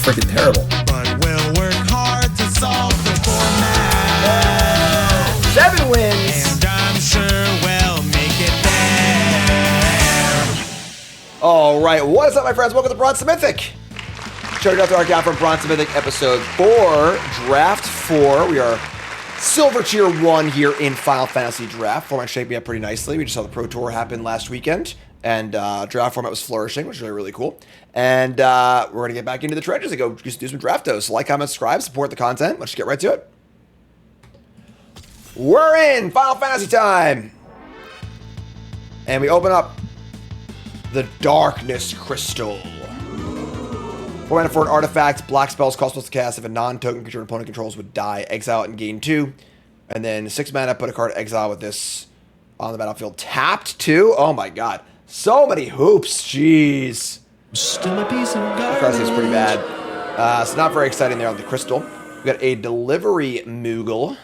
freaking terrible. But we'll work hard to solve the format. 7 wins. And I'm sure we'll make it there. All right, what is up, my friends? Welcome to Bronze To Mythic. Starting out the arc out from Bronze To Mythic episode 4, Draft 4. We are Silver Tier 1 here in Final Fantasy Draft. Format shaping up pretty nicely. We just saw the Pro Tour happen last weekend, and draft format was flourishing, which is really cool. And we're going to get back into the trenches and go just do some draftos. So like, comment, subscribe, support the content. Let's just get right to it. We're in Final Fantasy time. And we open up the Darkness Crystal. 4 mana for an artifact. Black spells cost plus to cast if a non-token creature an opponent controls would die. Exile it and gain 2. And then 6 mana, put a card exile with this on the battlefield. Tapped 2. Oh my god. So many hoops. Jeez. Still a piece of The garbage. card seems pretty bad. So not very exciting there on the crystal. We got a delivery Moogle.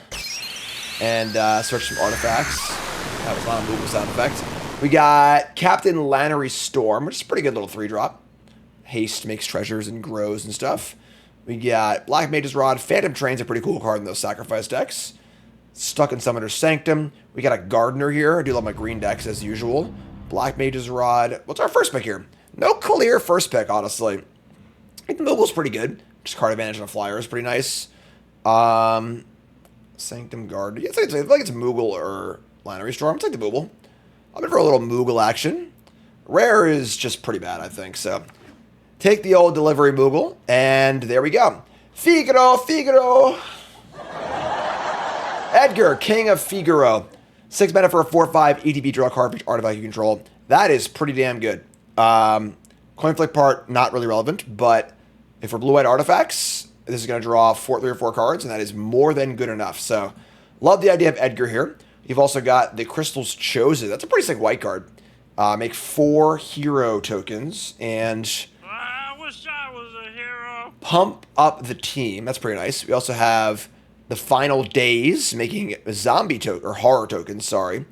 And search some artifacts. That was not a Moogle sound effect. We got Captain Lannery Storm, which is a pretty good little 3-drop. Haste makes treasures and grows and stuff. We got Black Mage's Rod. Phantom Train's a pretty cool card in those sacrifice decks. Stuck in Summoner's Sanctum. We got a Gardener here. I do love my green decks as usual. Black Mage's Rod. What's our first pick here? No clear first pick, honestly. I think the Moogle's pretty good. Just card advantage on a flyer is pretty nice. Sanctum Guard. Yeah, I feel like it's Moogle or Lannery Storm. I'll take the Moogle. I'm in for a little Moogle action. Rare is just pretty bad, I think, so... Take the old delivery Moogle, and there we go. Figaro, Figaro. Edgar, King of Figaro. 6 mana for a 4/5 ETB, draw a card for each artifact you control. That is pretty damn good. Coin flip part, not really relevant, but if we're blue-white artifacts, this is going to draw 3 or 4 cards, and that is more than good enough. So, love the idea of Edgar here. You've also got the Crystals Chosen. That's a pretty sick white card. Make 4 hero tokens, and... I was a hero. Pump up the team. That's pretty nice. We also have the Final Days, making zombie token or horror tokens. Sorry.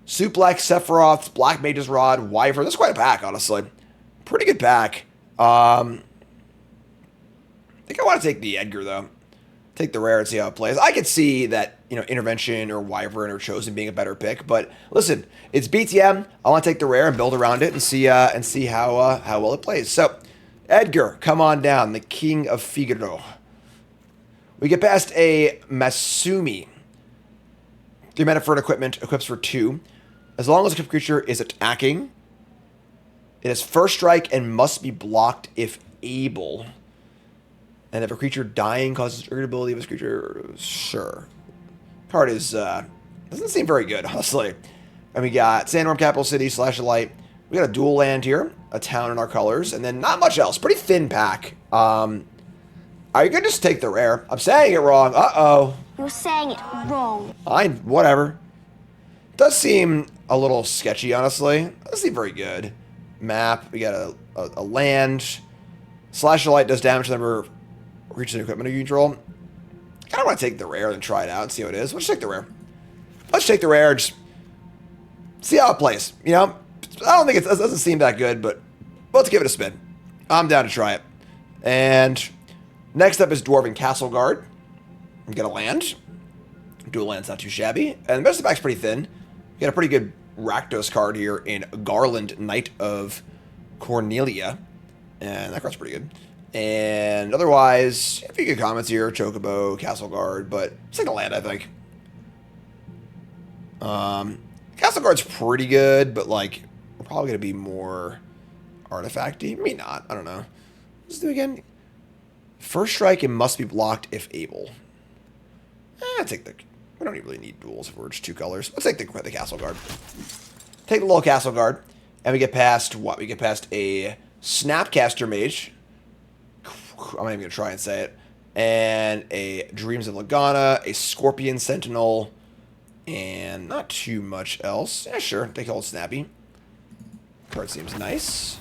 Suplex, Sephiroth's, Black Mage's Rod, Wyvern. That's quite a pack, honestly. Pretty good pack. I think I want to take the Edgar though. Take the rare and see how it plays. I could see that, you know, Intervention or Wyvern or Chosen being a better pick, but listen, it's BTM. I want to take the rare and build around it and see how well it plays. So, Edgar, come on down, the King of Figaro. We get past a Masumi. 3 mana for an equipment, equips for 2. As long as a creature is attacking, it has first strike and must be blocked if able. And if a creature dying causes triggered ability of this creature, sure. Card is, doesn't seem very good, honestly. And we got Sandworm Capital City, Slash of Light. We got a dual land here, a town in our colors, and then not much else. Pretty thin pack. Are you going to just take the rare? I'm saying it wrong. Uh-oh. You're saying it wrong. Fine, whatever. Does seem a little sketchy, honestly. Doesn't seem very good. Map, we got a land. Slash of Light does damage to the number of creatures and equipment you control. I kind of want to take the rare and try it out and see how it is. Let's take the rare. Let's take the rare and just see how it plays. You know, I don't think it doesn't seem that good, but let's give it a spin. I'm down to try it. And next up is Dwarven Castle Guard. We got a land. Dual land's not too shabby. And the rest of the back's pretty thin. We got a pretty good Rakdos card here in Garland, Knight of Cornelia. And that card's pretty good. And otherwise, a few good comments here. Chocobo, Castle Guard, but it's like a land, I think. Castle Guard's pretty good, but like, we're probably going to be more artifacty. Maybe not. I don't know. Let's do it again. First strike and must be blocked if able. Take the... We don't really need duels if we're just 2 colors. Let's take the Castle Guard. Take the little Castle Guard. And we get past what? We get past a Snapcaster Mage. I'm not even going to try and say it. And a Dreams of Lagana, a Scorpion Sentinel, and not too much else. Yeah, sure. Take old Snappy. Card seems nice.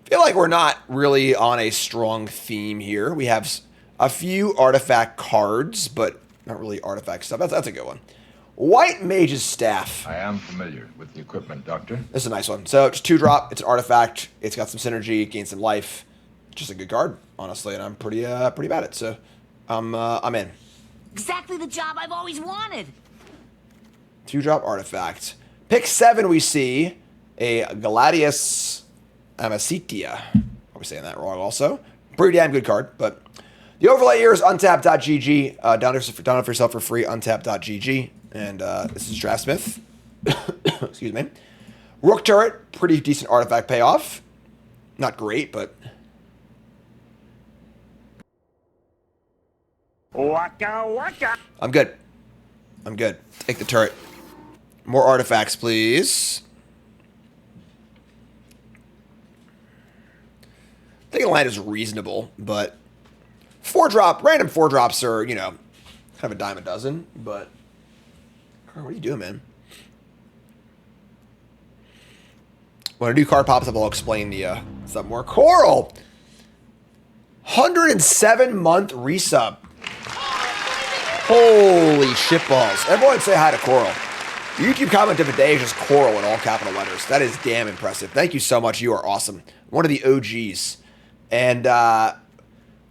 Feel like we're not really on a strong theme here. We have a few artifact cards, but not really artifact stuff. That's a good one. White Mage's Staff. I am familiar with the equipment, Doctor. This is a nice one. So, just 2-drop. It's an artifact. It's got some synergy, gains some life. Just a good card, honestly, and I'm pretty bad at it. So, I'm in. Exactly the job I've always wanted. 2-drop artifact. Pick 7. We see a Gladius Amicitia. Are saying that wrong? Also, pretty damn good card. But the overlay here is untap.gg. Download for yourself for free. Untap.gg. And this is Draftsmith. Excuse me. Rook turret, pretty decent artifact payoff. Not great, but Waka waka. I'm good. I'm good. Take the turret. More artifacts, please. I think the land is reasonable, but 4-drop, random 4-drops are, you know, kind of a dime a dozen, but what are you doing, man? When a new card pops up, I'll explain the stuff more. Coral! 107-month resub. Holy shitballs. Everyone say hi to Coral. The YouTube comment of the day is just Coral in all capital letters. That is damn impressive. Thank you so much. You are awesome. One of the OGs. And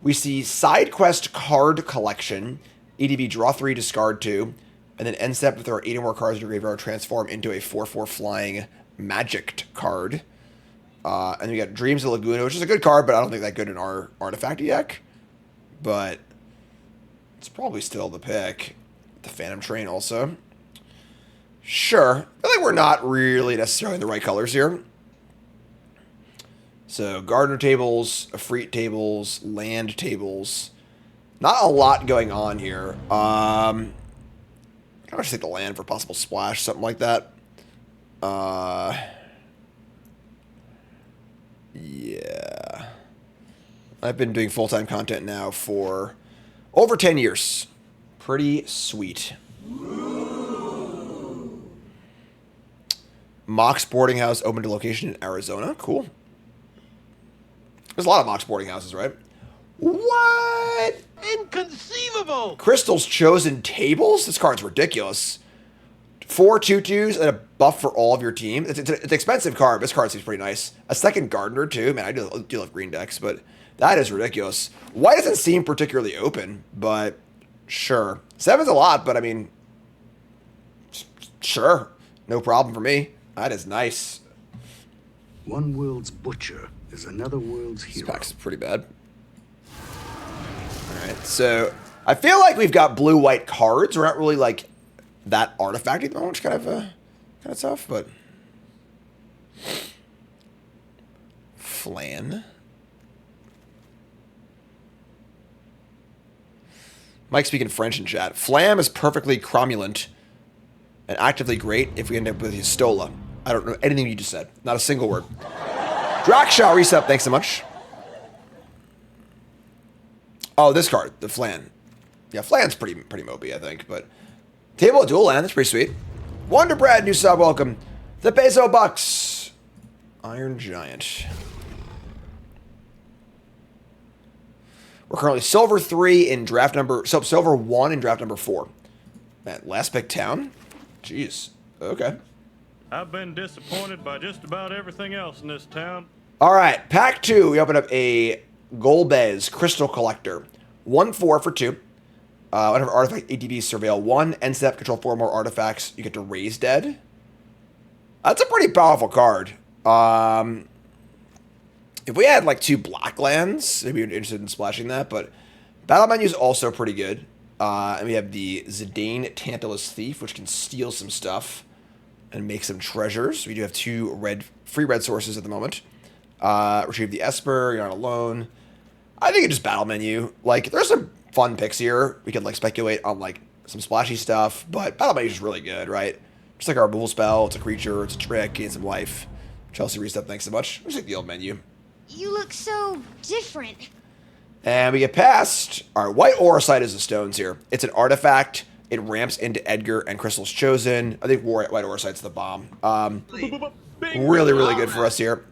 we see Side Quest Card Collection. EDB, draw 3, discard 2. And then end step, if there are 8 or more cards in your graveyard, transform into a 4/4 flying magicked card. And then we got Dreams of Laguna, which is a good card, but I don't think that good in our artifact deck. But it's probably still the pick. The Phantom Train also. Sure. I think we're not really necessarily in the right colors here. So, Gardener tables, Efreet tables, land tables. Not a lot going on here. I just take the land for possible splash, something like that. Yeah. I've been doing full-time content now for over 10 years. Pretty sweet. Mox Boarding House opened a location in Arizona. Cool. There's a lot of Mox Boarding Houses, right? What? Inconceivable. Crystal's Chosen Tables? This card's ridiculous. 4 2/2s and a buff for all of your team. It's an expensive card. This card seems pretty nice. A second Gardener, too. Man, I do love green decks, but that is ridiculous. White doesn't seem particularly open, but sure. 7's a lot, but I mean, sure. No problem for me. That is nice. One world's butcher is another world's This hero. pack's pretty bad. Alright, so I feel like we've got blue-white cards. We're not really like that artifact at the moment, which kind of tough, but Flan. Mike speaking French in chat. Flam is perfectly cromulent and actively great if we end up with Histola. I don't know anything you just said. Not a single word. Drakshaw reset, thanks so much. Oh, this card, the Flan. Yeah, Flan's pretty mopey, I think, but Table of Dual Land, that's pretty sweet. Wonder Bread, new sub, welcome. The Peso Bucks. Iron Giant. We're currently silver 3 in draft number, so silver 1 in draft number 4. Man, last pick town? Jeez. Okay. I've been disappointed by just about everything else in this town. All right, pack 2. We open up a Golbez Crystal Collector. 1/4 for 2. Whenever artifact ATB surveil 1, end step, control 4 more artifacts. You get to raise dead. That's a pretty powerful card. If we had like 2 black lands, maybe you're interested in splashing that, but battle menu is also pretty good. And we have the Zidane Tantalus Thief, which can steal some stuff and make some treasures. We do have 2 free red sources at the moment. Retrieve the Esper, you're not alone. I think it's just battle menu. Like, there's some fun picks here. We could like speculate on like some splashy stuff, but battle menu is just really good, right? Just like our removal spell, it's a creature, it's a trick, gain some life. Chelsea Restep, thanks so much. Just like the old menu. You look so different. And we get past our White Auracite is the stones here. It's an artifact. It ramps into Edgar and Crystal's Chosen. I think White Auracite's the bomb. Really, really good for us here.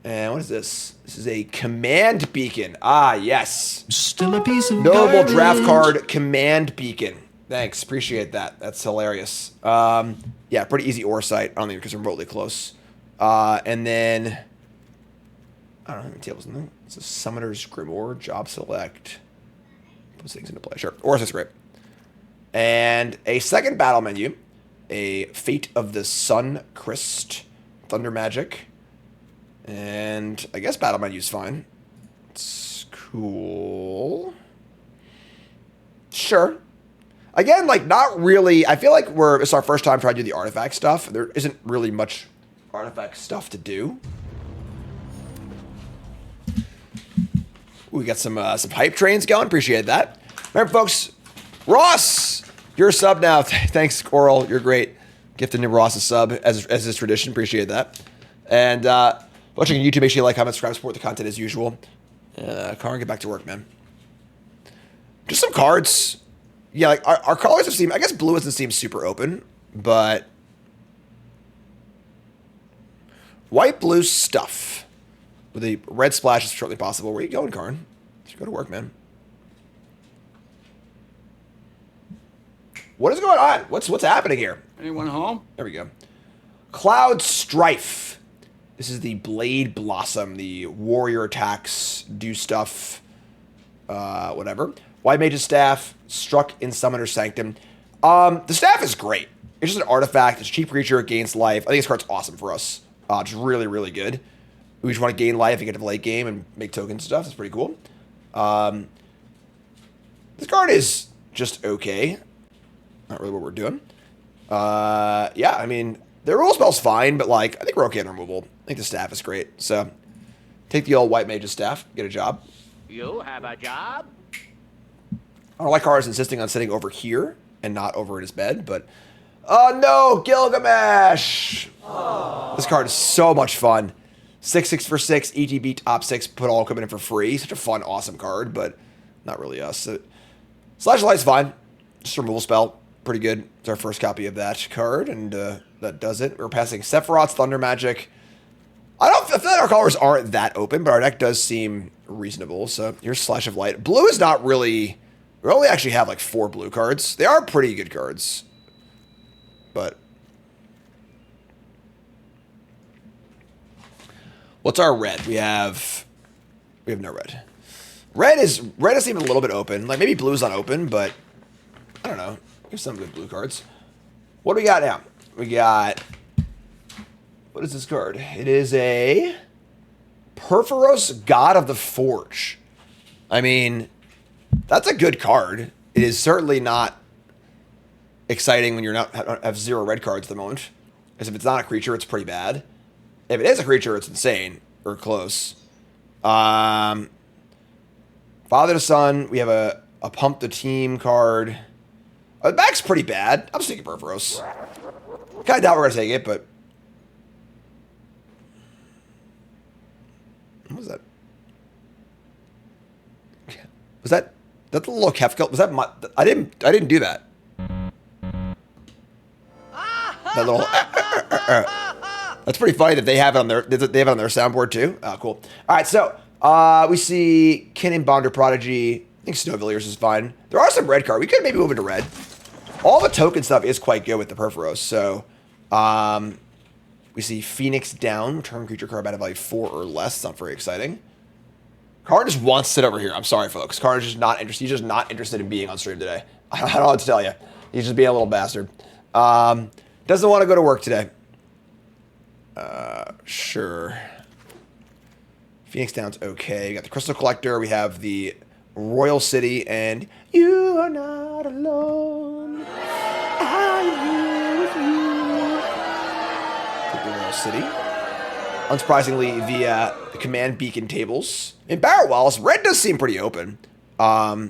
And what is this? This is a Command Beacon. Ah, yes. Still a piece of Notable garbage. draft card, Command Beacon. Thanks, appreciate that. That's hilarious. Yeah, pretty easy Auracite. I don't think because we're remotely close. And then I don't know how many tables in there. It's a Summoner's Grimoire, Job Select. Put things into play, sure. Or is great. And a second battle menu. A Fate of the Sun Christ. Thunder Magic. And I guess battle menu's fine. It's cool. Sure. Again, like, not really. I feel like it's our first time trying to do the artifact stuff. There isn't really much artifact stuff to do. We got some hype trains going. Appreciate that. Remember, folks, Ross, you're a sub now. Thanks, Coral. You're great. Gifting Ross a sub as is tradition. Appreciate that. And watching on YouTube, make sure you like, comment, subscribe, support the content as usual. Car, get back to work, man. Just some cards. Yeah, like our colors have seemed. I guess blue doesn't seem super open, but white blue stuff with a red splash is certainly possible. Where you going, Karn? Just go to work, man. What is going on? What's happening here? Anyone home? There we go. Cloud Strife. This is the Blade Blossom. The warrior attacks, do stuff, whatever. White Mage's Staff, struck in Summoner's Sanctum. The staff is great. It's just an artifact. It's a cheap creature. It gains life. I think this card's awesome for us. It's really, really good. We just want to gain life and get to the late game and make tokens and stuff. That's pretty cool. This card is just okay. Not really what we're doing. Yeah, I mean, the rule spell's fine, but, like, I think we're okay on removal. I think the staff is great. So, take the old White Mage's Staff. Get a job. You have a job? I don't like cards insisting on sitting over here and not over in his bed, but... Oh, no! Gilgamesh! Oh. This card is so much fun. 6/6 for 6, ETB top 6, put all equipment in for free. Such a fun, awesome card, but not really us. Slash Light's fine. Just a removal spell. Pretty good. It's our first copy of that card, and that does it. We're passing Sephiroth's Thunder Magic. I feel like our colors aren't that open, but our deck does seem reasonable. So here's Slash of Light. Blue is not really... We only actually have like 4 blue cards. They are pretty good cards. But... What's our red? We have no red. Red is even a little bit open. Like, maybe blue's not open, but... I don't know. Here's some good blue cards. What do we got now? We got... What is this card? It is a... Perforos, God of the Forge. I mean... That's a good card. It is certainly not exciting when you're not have 0 red cards at the moment. Because if it's not a creature, it's pretty bad. If it is a creature, it's insane. Or close. Father to Son. We have a Pump the Team card. The back's pretty bad. I'm just taking Perforos. Kind of doubt we're going to take it, but... What was that? Was that the little Kefka? Was that my... I didn't do that. That little... That's pretty funny that they have it on their soundboard too. Oh, cool. All right, so we see Kinnan Bonder Prodigy. I think Snowvilliers is fine. There are some red cards. We could maybe move into red. All the token stuff is quite good with the Perforos. So we see Phoenix Down, return creature card battle value 4 or less. It's not very exciting. Karn just wants to sit over here. I'm sorry, folks. Karn is just not interested. He's just not interested in being on stream today. I don't know what to tell you. He's just being a little bastard. Doesn't want to go to work today. Sure. Phoenix Down's okay. We got the Crystal Collector. We have the Royal City, and you are not alone. I'm here with you. Take the Royal City. Unsurprisingly, via the Command Beacon tables. In Barrett Wallace, red does seem pretty open. I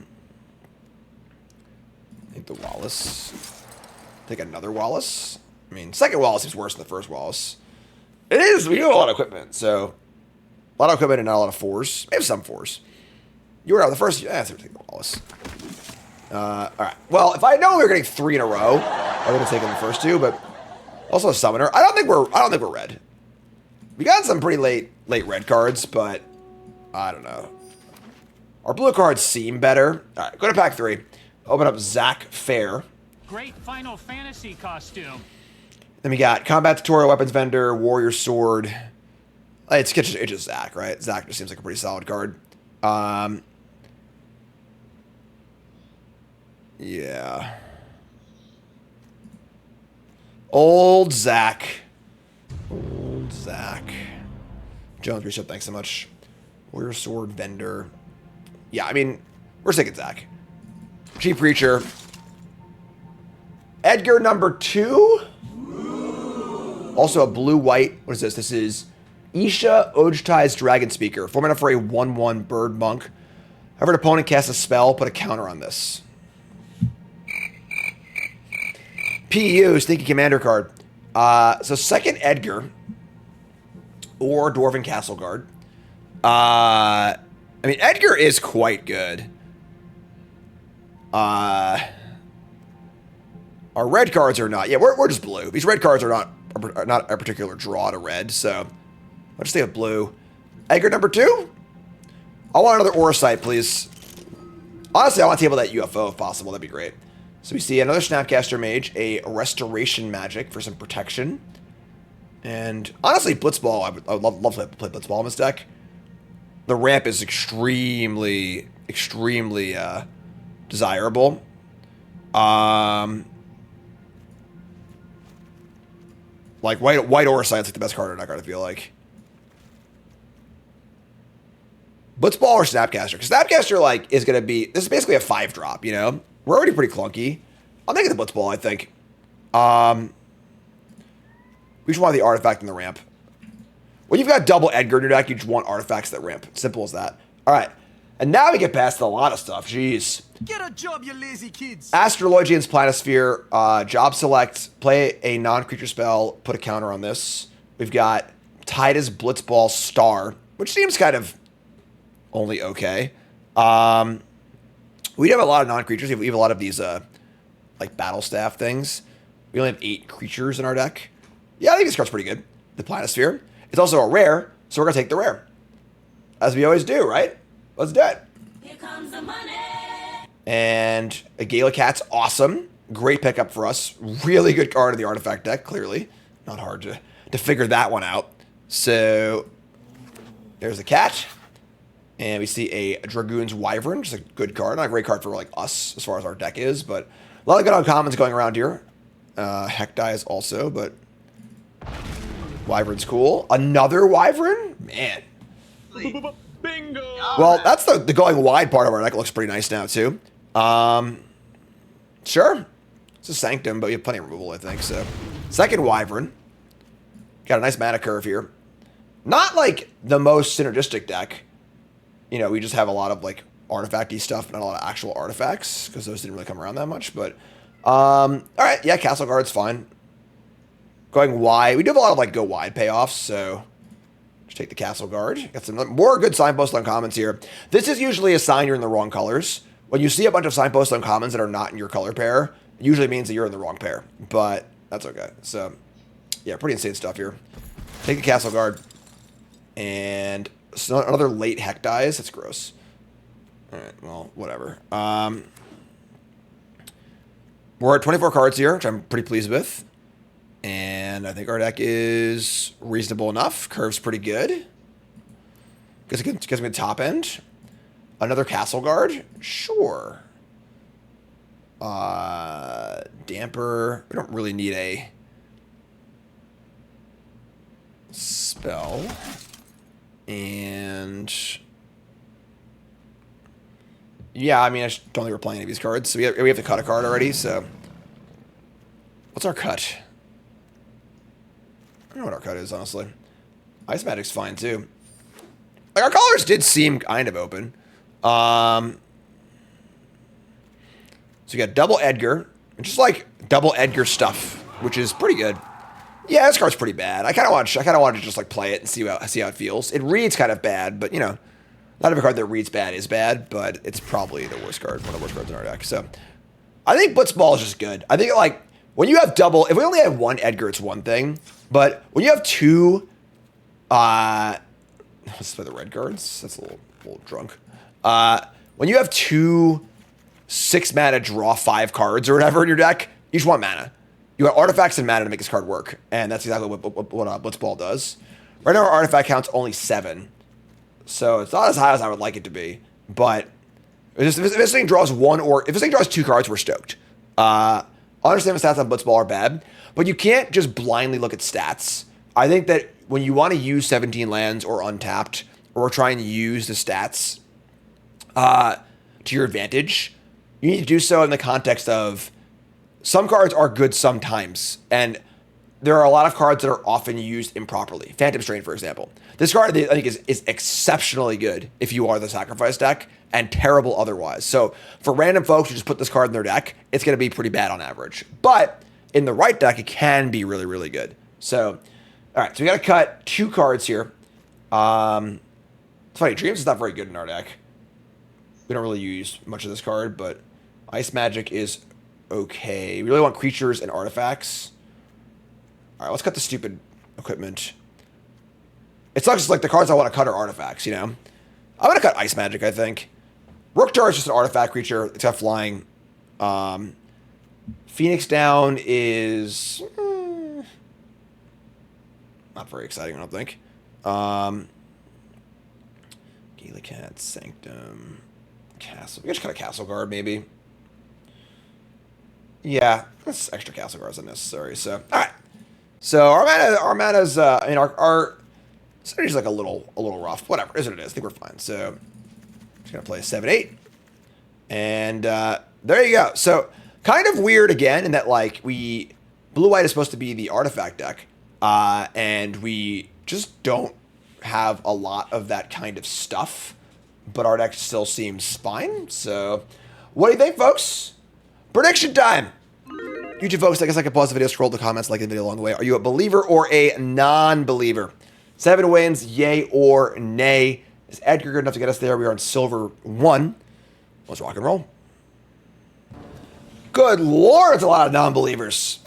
think the Wallace. Take another Wallace. I mean, second Wallace is worse than the first Wallace. It is. We do have a lot of equipment, so a lot of equipment and not a lot of 4s. We have some 4s. You were out the first. Yeah, so take the Wallace. All right. Well, if I know we were getting 3 in a row, I would have taken the first 2. But also a Summoner. I don't think we're red. We got some pretty late red cards, but I don't know. Our blue cards seem better. All right, go to pack 3. Open up Zach Fair. Great Final Fantasy costume. Then we got Combat Tutorial, Weapons Vendor, Warrior Sword, It's just Zach, right? Zach just seems like a pretty solid card. Yeah. Old Zach. Old Zach. Jones Bishop, thanks so much. Warrior Sword Vendor. Yeah, I mean, we're taking Zach. Chief Preacher. Edgar number 2. Also a blue-white. What is this? This is Isha Ojtai's Dragon Speaker. 4 mana for a 1/1 bird monk. However, an opponent casts a spell, put a counter on this. PU, Sneaky Commander card. So second Edgar or Dwarven Castle Guard. I mean, Edgar is quite good. Our red cards are not. Yeah, we're just blue. These red cards are not a particular draw to red, so I'll just stay with blue. Edgar number 2. I want another Aura Sight, please. Honestly, I want to table that UFO if possible. That'd be great. So we see another Snapcaster Mage, a Restoration Magic for some protection. And honestly, Blitzball, I would love to play Blitzball in this deck. The ramp is extremely desirable. Like white Aura Sight's like the best card in that card, I feel like. Blitzball or Snapcaster? Because Snapcaster like is gonna be, this is basically a 5-drop, you know? We're already pretty clunky. I'm making the Blitzball, I think. We just want the artifact in the ramp. When you've got double Edgar in your deck, you just want artifacts that ramp. Simple as that. Alright. And now we get past a lot of stuff. Jeez. Get a job, you lazy kids. Astrologian's Planisphere. Job select. Play a non-creature spell. Put a counter on this. We've got Titus Blitzball Star, which seems kind of only okay. We have a lot of non-creatures. We have a lot of these like battle staff things. We only have 8 creatures in our deck. Yeah, I think this card's pretty good. The Planisphere. It's also a rare, so we're gonna take the rare. As we always do, right? Let's do it. Here comes the money. And a Gala Cat's awesome. Great pickup for us. Really good card in the artifact deck, clearly. Not hard to figure that one out. So there's the cat. And we see a Dragoon's Wyvern, which is a good card. Not a great card for like us as far as our deck is, but a lot of good uncommons going around here. Heck dies also, but Wyvern's cool. Another Wyvern? Man. Bingo! Well, that's the going wide part of our deck. It looks pretty nice now, too. Sure. It's a Sanctum, but we have plenty of removal, I think, so. Second Wyvern. Got a nice mana curve here. Not, like, the most synergistic deck. You know, we just have a lot of, like, artifact-y stuff, not a lot of actual artifacts, because those didn't really come around that much, but... alright, yeah, Castle Guard's fine. Going wide. We do have a lot of, like, go wide payoffs, so... Just take the Castle Guard. Got some more good signpost uncommons here. This is usually a sign you're in the wrong colors. When you see a bunch of signpost uncommons that are not in your color pair, it usually means that you're in the wrong pair. But that's okay. So, yeah, pretty insane stuff here. Take the Castle Guard. And so another late Heck dies. That's gross. Alright, well, whatever. We're at 24 cards here, which I'm pretty pleased with. And I think our deck is reasonable enough. Curve's pretty good. Guess it gets me the top end. Another Castle Guard? Sure. Damper. We don't really need a spell. And... yeah, I mean, I don't think we're playing any of these cards. So we have to cut a card already, so... what's our cut? I don't know what our cut is, honestly. Ice Magic's fine, too. Like, our colors did seem kind of open. So we got double Edgar. Just, like, double Edgar stuff, which is pretty good. Yeah, this card's pretty bad. I kind of want to just, like, play it and see how it feels. It reads kind of bad, but, you know, not every card that reads bad is bad, but it's probably the worst card, one of the worst cards in our deck. So, I think Blitzball is just good. I think, like, when you have double... if we only have one Edgar, it's one thing. But when you have two, let's play the red cards. That's a little drunk. When you have two 6-mana draw 5 cards or whatever in your deck, you just want mana. You want artifacts and mana to make this card work, and that's exactly what Blitzball does. Right now our artifact count's only 7. So it's not as high as I would like it to be. But if this thing draws if this thing draws 2 cards, we're stoked. I understand the stats on Blitzball are bad, but you can't just blindly look at stats. I think that when you want to use 17 lands or untapped, or try and use the stats to your advantage, you need to do so in the context of some cards are good sometimes, and there are a lot of cards that are often used improperly. Phantom Strain, for example. This card, I think, is exceptionally good if you are the Sacrifice deck, and terrible otherwise. So for random folks who just put this card in their deck, it's going to be pretty bad on average. But in the right deck, it can be really, really good. So, all right, so we got to cut 2 cards here. It's funny, Dreams is not very good in our deck. We don't really use much of this card, but Ice Magic is okay. We really want creatures and artifacts. All right, let's cut the stupid equipment. It's not just like the cards I want to cut are artifacts, you know? I'm going to cut Ice Magic, I think. Rook Tar is just an artifact creature. It's got flying. Phoenix Down is not very exciting, I don't think. Gila Cat, Sanctum, Castle. We can just cut a Castle Guard, maybe. Yeah, that's extra Castle Guards unnecessary. So, all right. So our mana's, I mean, our synergy's like a little rough. Whatever, is what it is. I think we're fine. So, just gonna play a 7/8, and there you go. So, kind of weird again in that like blue white is supposed to be the artifact deck, and we just don't have a lot of that kind of stuff. But our deck still seems fine. So, what do you think, folks? Prediction time. YouTube folks, I guess I can pause the video, scroll the comments, like the video along the way. Are you a believer or a non-believer? 7 wins, yay or nay. Is Edgar good enough to get us there? We are on silver 1. Let's rock and roll. Good lord, it's a lot of non-believers.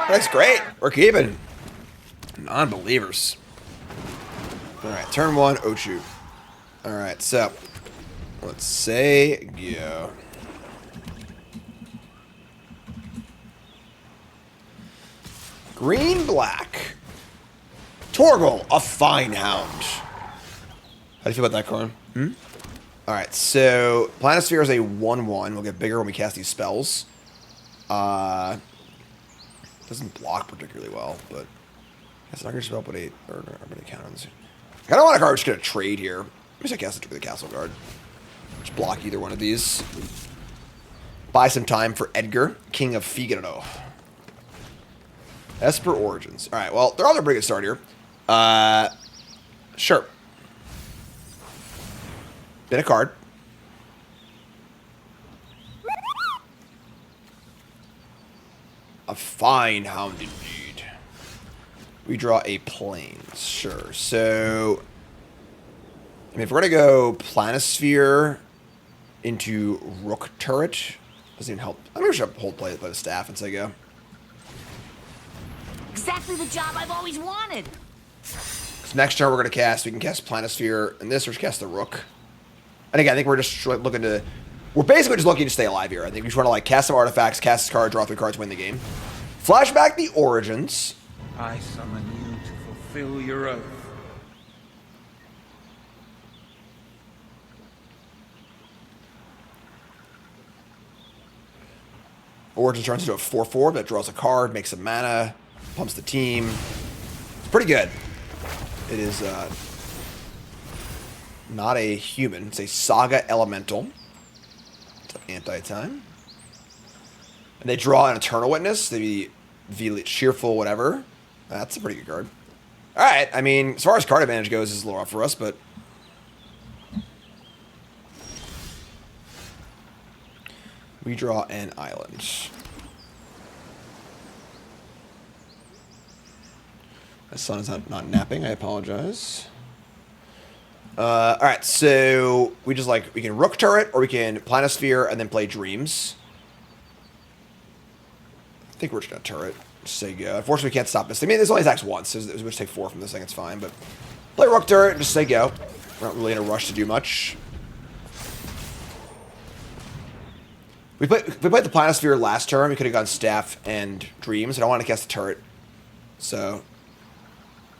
That's great. We're keeping non-believers. All right, turn 1, Ochu. All right, so let's say go. Green, black. Torgal, a fine hound. How do you feel about that card? Alright, so Planisphere is a 1/1. We'll get bigger when we cast these spells. Doesn't block particularly well, but I guess I can just up with 8 or many cannons. I kind of want a card just get a trade here. Maybe I cast it with the Castle Guard. Just block either one of these. Buy some time for Edgar, King of Figaro. Esper Origins. All right, well, they're all a pretty good start here. Sure. Been a card. A fine hound indeed. We draw a plains. Sure. So, I mean, if we're going to go Planisphere into Rook Turret, doesn't even help. I'm going to hold play the staff and say go. Exactly the job I've always wanted. So next turn we can cast Planisphere, and this, or just cast the Rook. And again, I think we're just looking to, we're basically just looking to stay alive here. I think we just want to like cast some artifacts, cast this card, draw 3 cards, win the game. Flashback the Origins. I summon you to fulfill your oath. Origins turns into a 4/4 that draws a card, makes some mana, pumps the team. It's pretty good. It is not a human. It's a Saga Elemental. It's an anti-time. And they draw an Eternal Witness. They be cheerful, whatever. That's a pretty good card. All right. I mean, as far as card advantage goes, it's a little rough for us, but we draw an island. My son is not napping. I apologize. All right, so we can Rook Turret or we can Planisphere and then play Dreams. I think we're just gonna turret. Just say go. Unfortunately, we can't stop this. I mean, this only attacks once, so we just take 4 from this thing. It's fine, but play Rook Turret and just say go. We're not really in a rush to do much. If we played the Planisphere last turn, we could have gone Staff and Dreams, and I want to cast the turret So,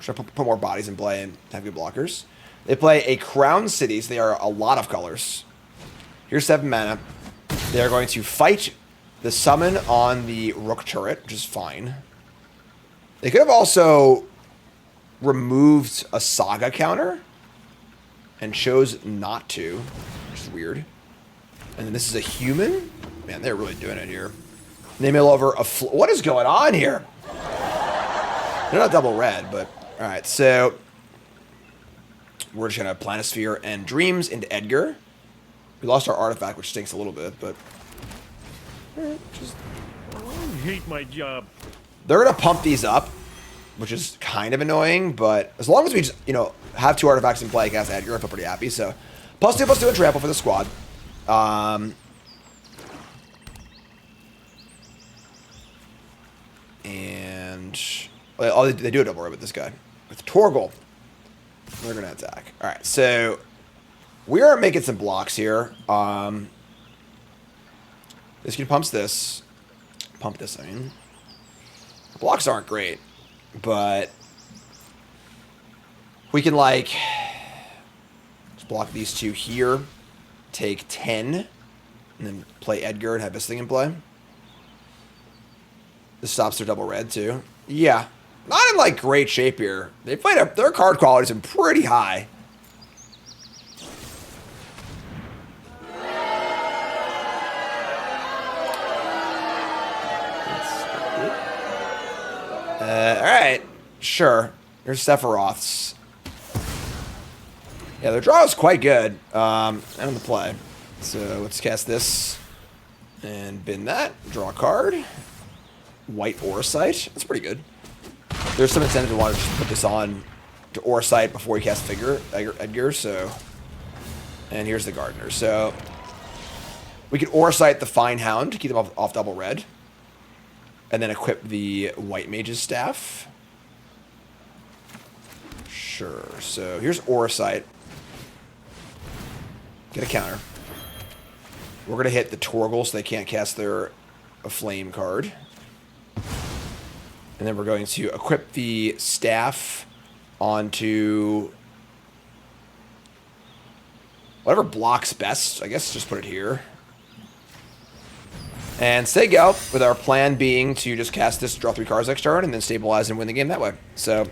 should put more bodies in play and have good blockers. They play a Crown City, so they are a lot of colors. Here's 7 mana. They are going to fight the summon on the Rook turret, which is fine. They could have also removed a Saga counter and chose not to, which is weird. And then this is a human? Man, they're really doing it here. They mill over a... What is going on here? They're not double red, but... Alright, so... We're just going to Planisphere and Dreams into Edgar. We lost our artifact, which stinks a little bit, but... Just... I hate my job. They're going to pump these up, which is kind of annoying, but as long as we just, you know, have 2 artifacts in play against Edgar, I feel pretty happy. So, +2/+2 and trample for the squad. And well, they do a double red with this guy. With Torgal. They're going to attack. Alright, so we are making some blocks here. This kid pumps this. Pump this, I mean. The blocks aren't great, but we can, like, just block these 2 here, take 10, and then play Edgar and have this thing in play. This stops their double red, too. Yeah. Not in, like, great shape here. They played their card quality's been pretty high. Alright. Sure. Here's Sephiroth's. Yeah, their draw is quite good. And on the play. So let's cast this. And bin that. Draw a card. White Auracite. That's pretty good. There's some incentive to want to just put this on to Auracite before you cast Edgar, so... And here's the Gardener. So we could Auracite the Fine Hound to keep them off double red. And then equip the White Mage's Staff. Sure. So here's Auracite. Get a counter. We're going to hit the Torgal so they can't cast their Flame card. And then we're going to equip the Staff onto whatever blocks best. I guess just put it here. And say go, with our plan being to just cast this, draw 3 cards next turn, and then stabilize and win the game that way. So,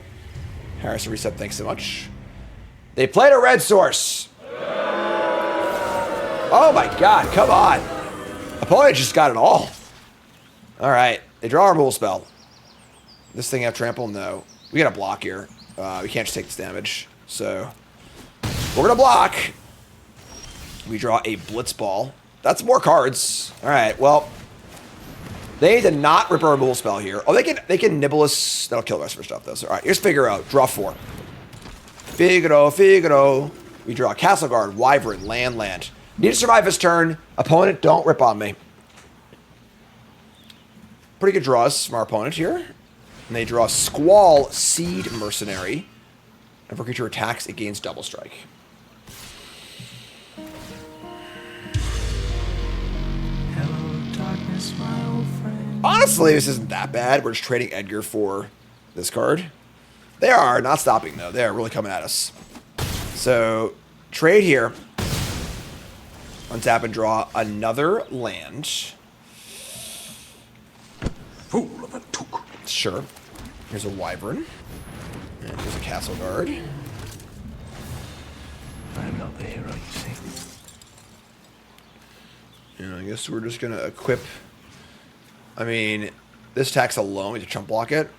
Harris reset, thanks so much. They played a red source. Oh my god, come on. Opponent just got it all. Alright, they draw a removal spell. This thing have trample? No. We got to block here. We can't just take this damage. So, we're going to block. We draw a Blitzball. That's more cards. Alright, well, they need to not rip a removal spell here. Oh, they can nibble us. That'll kill the rest of our stuff, though. So, alright, here's Figaro. Draw 4. Figaro. We draw Castle Guard, Wyvern, land. Need to survive this turn. Opponent, don't rip on me. Pretty good draws from our opponent here. And they draw Squall, Seed Mercenary. If a creature attacks, it gains double strike. Honestly, this isn't that bad. We're just trading Edgar for this card. They are not stopping, though. They are really coming at us. So, trade here. Untap and draw another land. Fool of a took. Sure. Here's a Wyvern. And here's a Castle Guard. I'm not the hero, you see. And I guess we're just going to equip... I mean, this tax alone, we have to chump block it.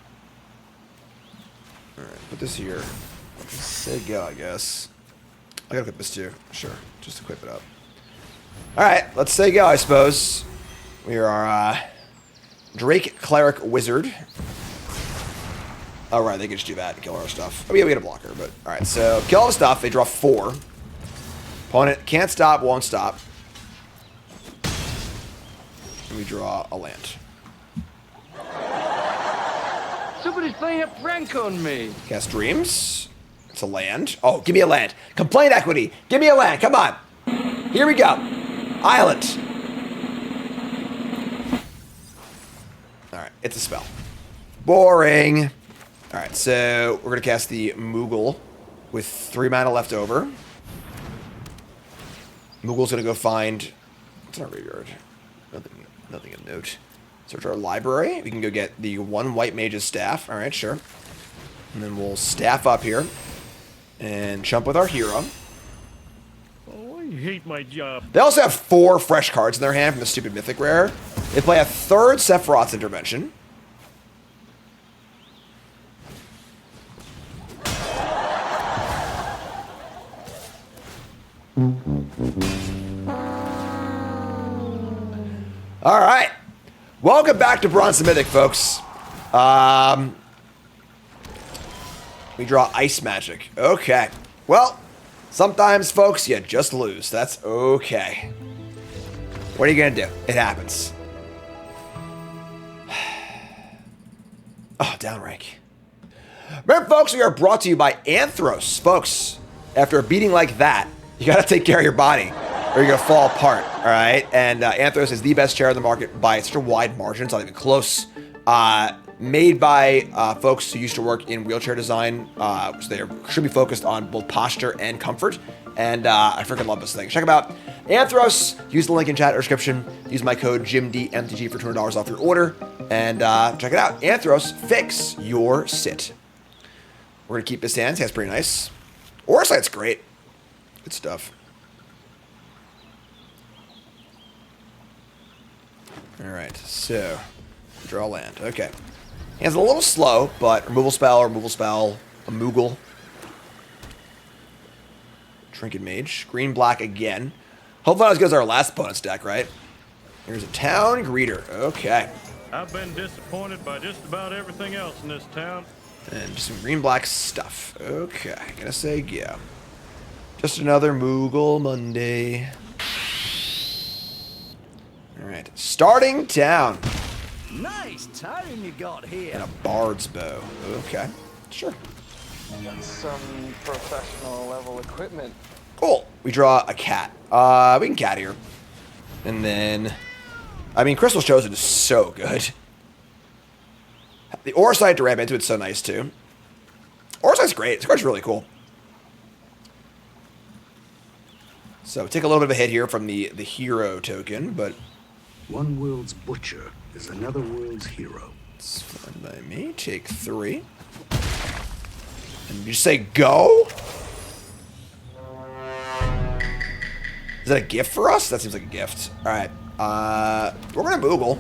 Alright, put this here. Say go, I guess. I gotta equip this too. Sure, just equip it up. Alright, let's say go, I suppose. We are, Drake, Cleric, Wizard. Oh, right, they can just do that and kill our stuff. Oh, yeah, we got a blocker, but... Alright, so, kill all the stuff. They draw 4. Opponent can't stop, won't stop. And we draw a land. Somebody's playing a prank on me. Cast Dreams. It's a land. Oh, give me a land. Complaint Equity. Give me a land. Come on. Here we go. Island. Alright, it's a spell. Boring. Alright, so we're going to cast the Moogle with 3 mana left over. Moogle's going to go find... What's in our graveyard? Nothing of note. Search our library. We can go get the 1 white mage's staff. Alright, sure. And then we'll staff up here. And jump with our hero. Oh, I hate my job. They also have 4 fresh cards in their hand from the stupid Mythic rare. They play a 3rd Sephiroth's Intervention. All right. Welcome back to Bronze To Mythic, folks. We draw Ice Magic. Okay. Well, sometimes, folks, you just lose. That's okay. What are you going to do? It happens. Oh, down rank. Remember, folks, we are brought to you by Anthros. Folks, after a beating like that, you got to take care of your body or you're going to fall apart, all right? And Anthros is the best chair in the market by such a wide margin. It's not even close. Made by folks who used to work in wheelchair design, so they should be focused on both posture and comfort. And I freaking love this thing. Check them out. Anthros, use the link in chat or description. Use my code JimDMTG for $200 off your order. And check it out. Anthros, fix your sit. We're going to keep his hands. That's pretty nice. Orslight's great. Good stuff. All right, so draw land. Okay. Hand's a little slow, but removal spell, a Moogle. Trinket Mage. Green, black again. Hopefully not as good as our last opponent's deck, right? Here's a Town Greeter. Okay. I've been disappointed by just about everything else in this town. And just some green-black stuff. Okay, gonna say yeah. Just another Moogle Monday. Alright, starting down. Nice tone you got here. And a Bard's Bow. Okay, sure. Got some professional level equipment. Cool. We draw a cat. We can cat here. And then... I mean, Crystal Chosen is so good. The Orsight to ramp into it's so nice, too. Orsight's great. This card's really cool. So, take a little bit of a hit here from the hero token, but... One world's butcher is another world's hero. It's fine by me. Take 3. And you say go? Is that a gift for us? That seems like a gift. Alright. We're going to Moogle.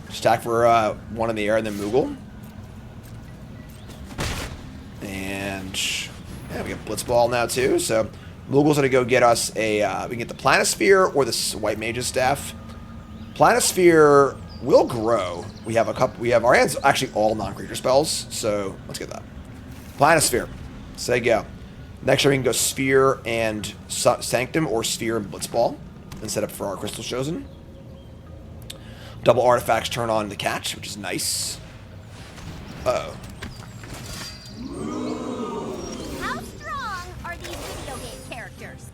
Just attack for 1 in the air and then Moogle. And yeah, we get Blitzball now too. So Moogle's going to go get us a... we can get the Planisphere or the White Mage's Staff. Planisphere will grow. We have a couple... We have... Our hand's actually all non-creature spells. So let's get that. Planisphere. Say go. Next turn we can go Sphere and Sanctum or Sphere and Blitzball and set up for our Crystal Chosen. Double artifacts turn on the catch, which is nice. Uh-oh. How strong are these video game characters?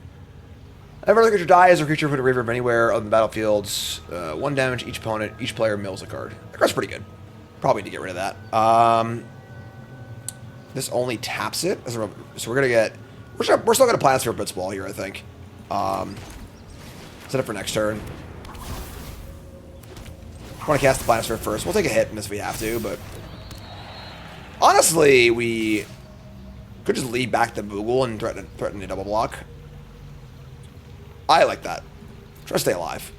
Whenever the creature dies, or creature put a river anywhere on the battlefield, 1 damage each opponent. Each player mills a card. That card's pretty good. Probably need to get rid of that. This only taps it. So we're gonna get. We're still gonna Planisphere Blitzball here, I think. Set up for next turn. I want to cast the Planisphere first. We'll take a hit in this if we have to, but honestly, we could just lead back the Moogle and threaten a double block. I like that. Try to stay alive.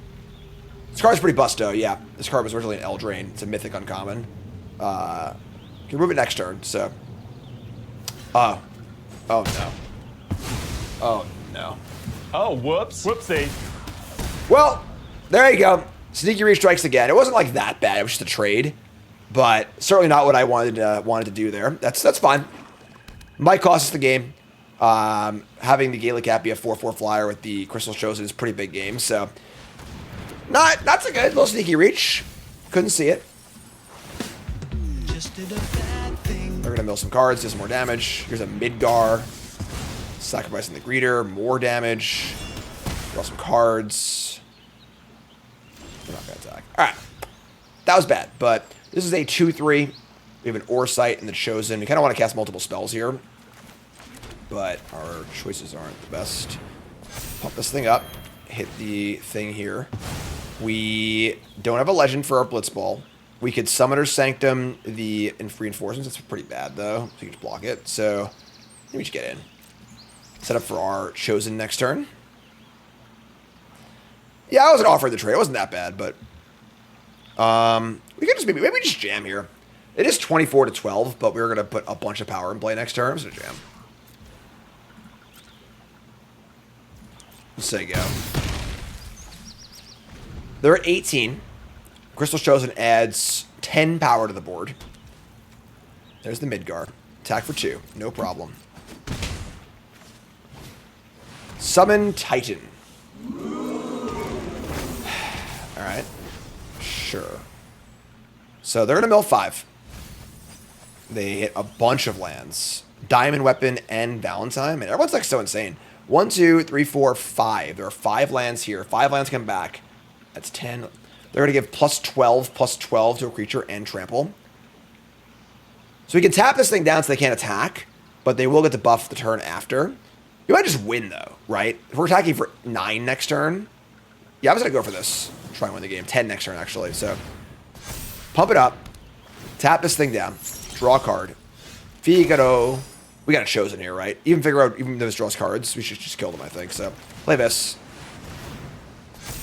This card's pretty busto, yeah. This card was originally an Eldraine. It's a mythic uncommon. You can remove it next turn, so. Oh no. Oh no. Oh, whoops. Whoopsie. Well, there you go. Sneaky Reach strikes again. It wasn't like that bad. It was just a trade, but certainly not what I wanted to do there. That's fine. Might cost us the game. Having the Gaelic Cat be a 4/4 flyer with the Crystal Chosen is a pretty big game. So not so good. Little Sneaky Reach. Couldn't see it. They're gonna mill some cards, do some more damage. Here's a Midgar. Sacrificing the Greeter, more damage. Draw some cards. We're not gonna attack. Alright. That was bad, but this is a 2/3. We have an Oresight and the Chosen. We kind of want to cast multiple spells here, but our choices aren't the best. Pump this thing up. Hit the thing here. We don't have a legend for our Blitzball. We could Summoner's Sanctum the Reinforcements. That's pretty bad, though. So you can just block it. So let me just get in. Set up for our Chosen next turn. Yeah, I wasn't offering the trade. It wasn't that bad, but we could just maybe just jam here. It is 24-12, but we're gonna put a bunch of power in play next turn, so jam. Let's say go. They're at 18. Crystal Chosen adds 10 power to the board. There's the Midgar. Attack for 2, no problem. Summon Titan. Alright. Sure. So they're going to mill 5. They hit a bunch of lands. Diamond Weapon and Valentine. Man, everyone's like so insane. 1, 2, 3, 4, 5. There are 5 lands here. 5 lands come back. That's 10. They're going to give +12/+12 to a creature and trample. So we can tap this thing down so they can't attack, but they will get to buff the turn after. You might just win, though, right? If we're attacking for 9 next turn, yeah, I was going to go for this. Try and win the game. 10 next turn, actually. So pump it up. Tap this thing down. Draw a card. Figaro. We got a Chosen here, right? Even though this draws cards, we should just kill them, I think. So play this.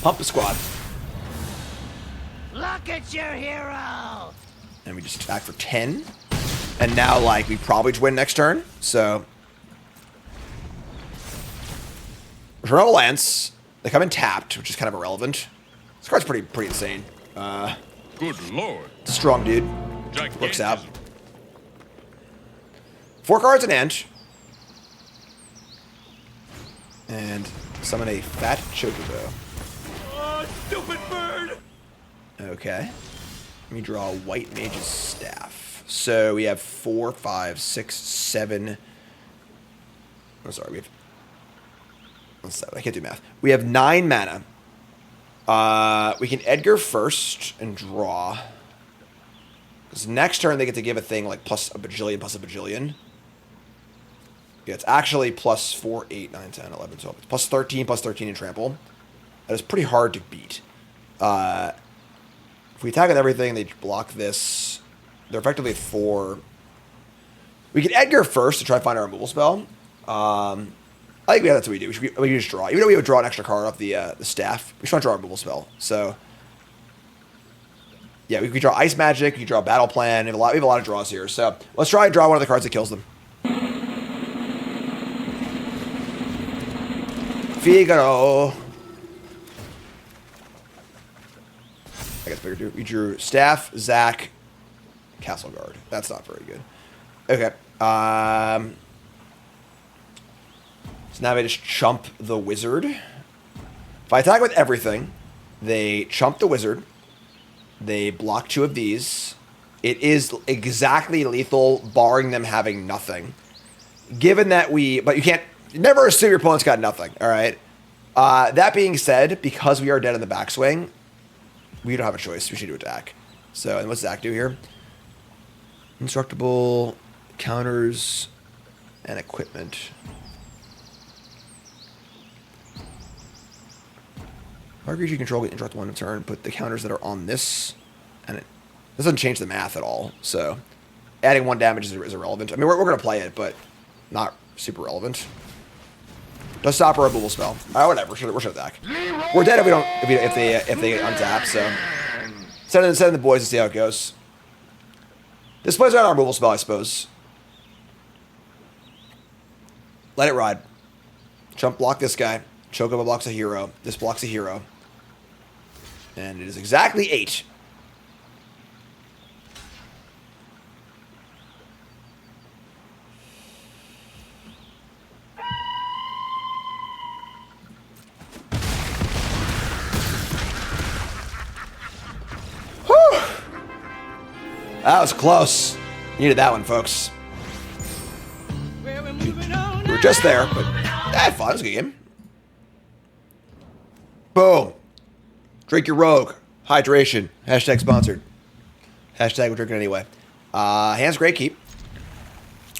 Pump the squad. Look at your hero! And we just attack for 10. And now, like, we probably just win next turn. So return all lands. They come in tapped, which is kind of irrelevant. This card's pretty insane. Good lord. It's a strong dude. Works out. 4 cards in hand. And summon a fat chocobo. Oh, stupid bird! Okay. Let me draw a white mage's staff. So we have 4, 5, 6, 7. Oh, sorry. We have 7. I can't do math. We have 9 mana. We can Edgar first and draw. Because next turn they get to give a thing like plus a bajillion. Yeah, it's actually +4, 8, 9, 10, 11, 12. It's +13 in trample. That is pretty hard to beat. If we attack with everything, they block this. They're effectively at 4. We can Edgar first to try to find our removal spell. I think that's what we do. We just draw. Even though we would draw an extra card off the staff, we just want to draw a removal spell. So, yeah, we draw Ice Magic. We can draw Battle Plan. We have a lot of draws here. So let's try and draw one of the cards that kills them. Figaro. I guess bigger dude. We drew Staff, Zac, Castle Guard. That's not very good. Okay. So now I just chump the wizard. If I attack with everything, they chump the wizard. They block 2 of these. It is exactly lethal, barring them having nothing. Given that but you never assume your opponent's got nothing, all right? That being said, because we are dead in the backswing, we don't have a choice. We should do attack. So, and what's Zac do here? Indestructible, counters, and equipment. Target creature you control get interrupt 1 turn, put the counters that are on this, and it doesn't change the math at all. So, adding 1 damage is irrelevant. I mean, we're going to play it, but not super relevant. Does stop our removal spell. Alright, whatever. We're should attack. We're dead if they untap. So send in the boys to see how it goes. This plays around our removal spell, I suppose. Let it ride. Chump block this guy. Chocobo blocks a hero. This blocks a hero. And it is exactly 8. That was close. Needed that one, folks. We were just there, but I had fun. It was a good game. Boom. Drink your Rogue. Hydration. Hashtag sponsored. Hashtag we're drinking anyway. Hand's great keep.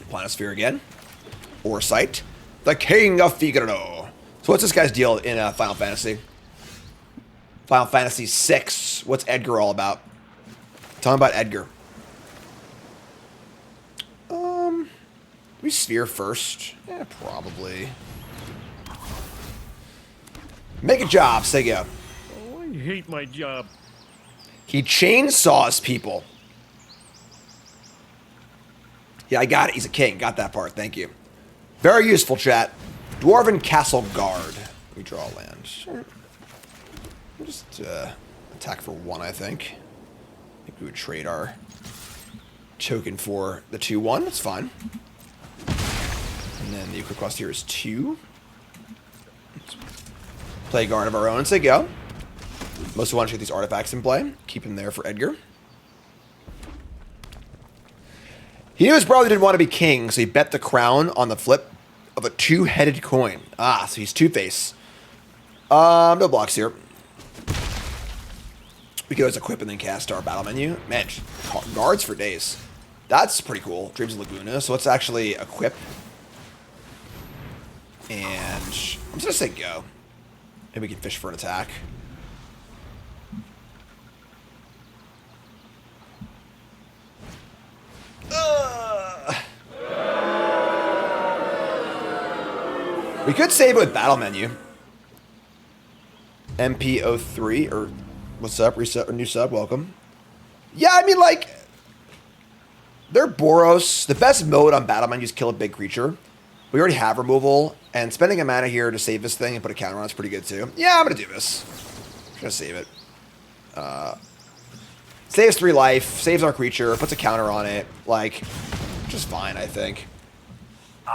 Planisphere again. Orsight. The King of Figaro. So what's this guy's deal in Final Fantasy? Final Fantasy VI. What's Edgar all about? Tell me about Edgar. We sphere first. Yeah, probably. Make a job. Say go. Oh, I hate my job. He chainsaws people. Yeah, I got it. He's a king. Got that part. Thank you. Very useful, chat. Dwarven Castle Guard. We draw land. Sure. We'll just attack for 1, I think. I think we would trade our token for the 2/1. That's fine. And then the quick cost here is 2. Let's play a guard of our own and say go. Most want to get these artifacts in play. Keep him there for Edgar. He knew his brother didn't want to be king, so he bet the crown on the flip of a 2-headed coin. Ah, so he's Two-Face. No blocks here. We could always equip and then cast our battle menu. Man, guards for days. That's pretty cool. Dreams of Laguna. So let's actually equip. And I'm just going to say go. Maybe we can fish for an attack. We could save it with battle menu. MP03 or what's up? Reset or new sub? Welcome. Yeah, I mean like they're Boros. The best mode on battle menu is kill a big creature. We already have removal, and spending a mana here to save this thing and put a counter on is pretty good too. Yeah, I'm gonna do this. I'm gonna save it. Saves 3 life, saves our creature, puts a counter on it, like, just fine, I think. You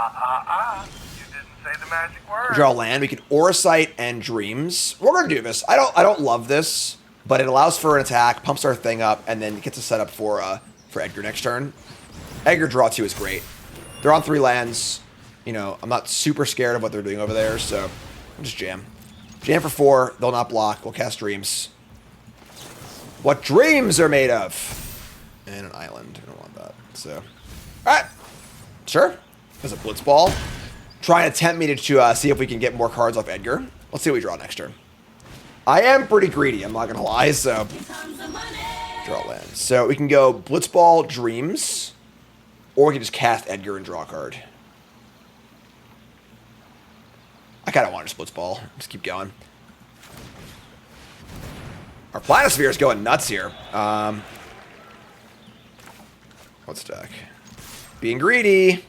didn't say the magic word. We draw land. We can Orsight and Dreams. We're gonna do this. I don't love this, but it allows for an attack, pumps our thing up, and then gets a setup for Edgar next turn. Edgar draw 2 is great. They're on 3 lands. You know, I'm not super scared of what they're doing over there, so I'll just jam. Jam for 4. They'll not block. We'll cast Dreams. What dreams are made of? And an island. I don't want that. So, alright. Sure. There's a Blitzball. Try and tempt me to see if we can get more cards off Edgar. Let's see what we draw next turn. I am pretty greedy, I'm not going to lie, so draw land. So we can go Blitzball, Dreams, or we can just cast Edgar and draw a card. I kind of want to just Blitzball. Just keep going. Our Planisphere is going nuts here. What's deck? Being greedy.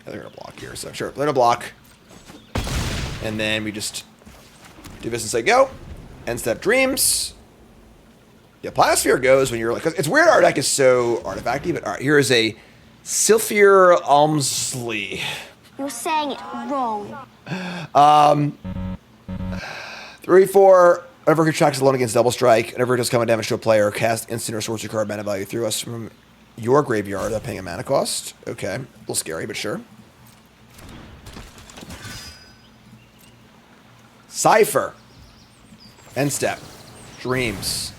Yeah, they're going to block here, so sure. They're going to block. And then we just do this and say go. End step Dreams. Yeah, Planisphere goes when you're like... It's weird our deck is so artifacty, but all right, here is a Sylphir Almsley. You're saying it wrong. 3/4. Whenever he tracks alone against double strike, whenever it does common damage to a player, cast instant or sorcery card mana value through us from your graveyard without paying a mana cost. Okay. A little scary, but sure. Cypher. End step. Dreams.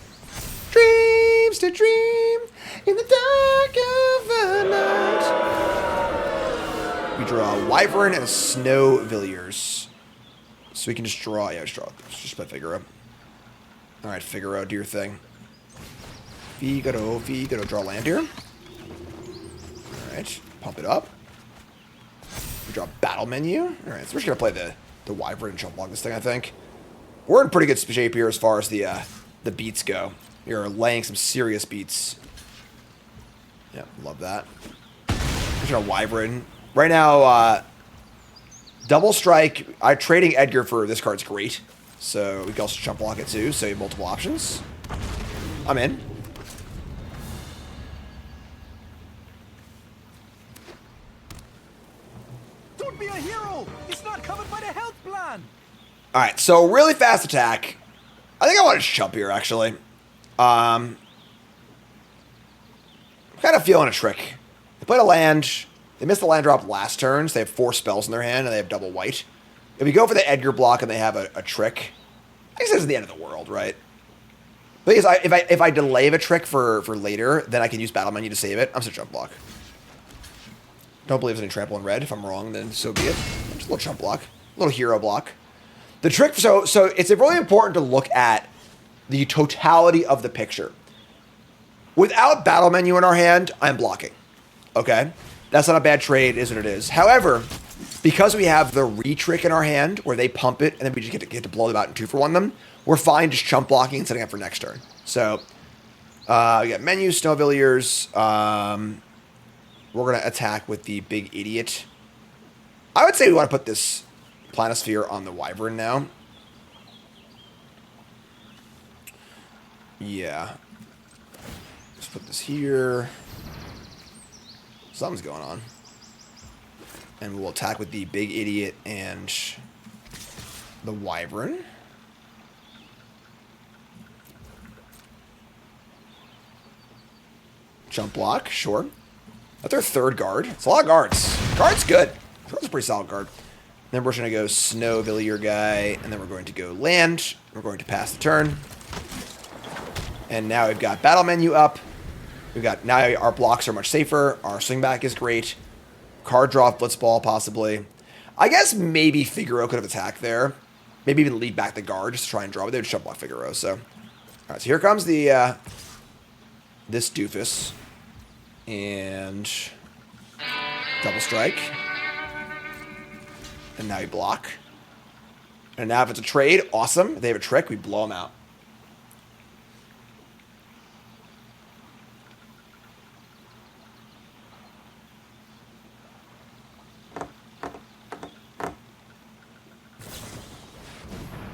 Dreams to dream in the dark of the night. We draw a Wyvern and a Snow Villiers. So we can just draw. Yeah, just play Figaro. Alright, Figaro, do your thing. Figaro, draw land here. Alright, pump it up. We draw battle menu. Alright, so we're just going to play the Wyvern and jump log this thing, I think. We're in pretty good shape here as far as the beats go. You're laying some serious beats. Yeah, love that. We're going to Wyvern. Right now, double strike. Trading Edgar for this card's great. So we can also jump block it too, so you have multiple options. I'm in. Don't be a hero! It's not covered by the health plan! Alright, so really fast attack. I think I want to jump here, actually. I'm kind of feeling a trick. They played a land. They missed the land drop last turn, so they have 4 spells in their hand, and they have double white. If we go for the Edgar block and they have a trick, I guess this is the end of the world, right? But yes, if I delay a trick for later, then I can use battle menu to save it. I'm such a chump block. Don't believe there's any trample in red. If I'm wrong, then so be it. Just a little chump block, a little hero block. The trick, so it's really important to look at the totality of the picture. Without battle menu in our hand, I'm blocking. Okay, that's not a bad trade, is what it is. However, because we have the re-trick in our hand, where they pump it and then we just get to blow them out and 2-for-1 them, we're fine just chump blocking and setting up for next turn. So, we got menu, Snowvilliers. We're gonna attack with the big idiot. I would say we want to put this Planisphere on the Wyvern now. Yeah. Let's put this here. Something's going on. And we'll attack with the big idiot and the Wyvern. Jump block, sure. That's our third guard. It's a lot of guards. Guard's good. Guard's a pretty solid guard. Then we're going to go Snowvillier guy, and then we're going to go land. We're going to pass the turn. And now we've got battle menu up. We've got, now our blocks are much safer. Our swing back is great. Card draw, blitzball possibly. I guess maybe Figaro could have attacked there. Maybe even lead back the guard just to try and draw, but they would jump block Figaro. So, all right, so here comes the this doofus. And double strike. And now you block. And now if it's a trade, awesome. If they have a trick, we blow them out.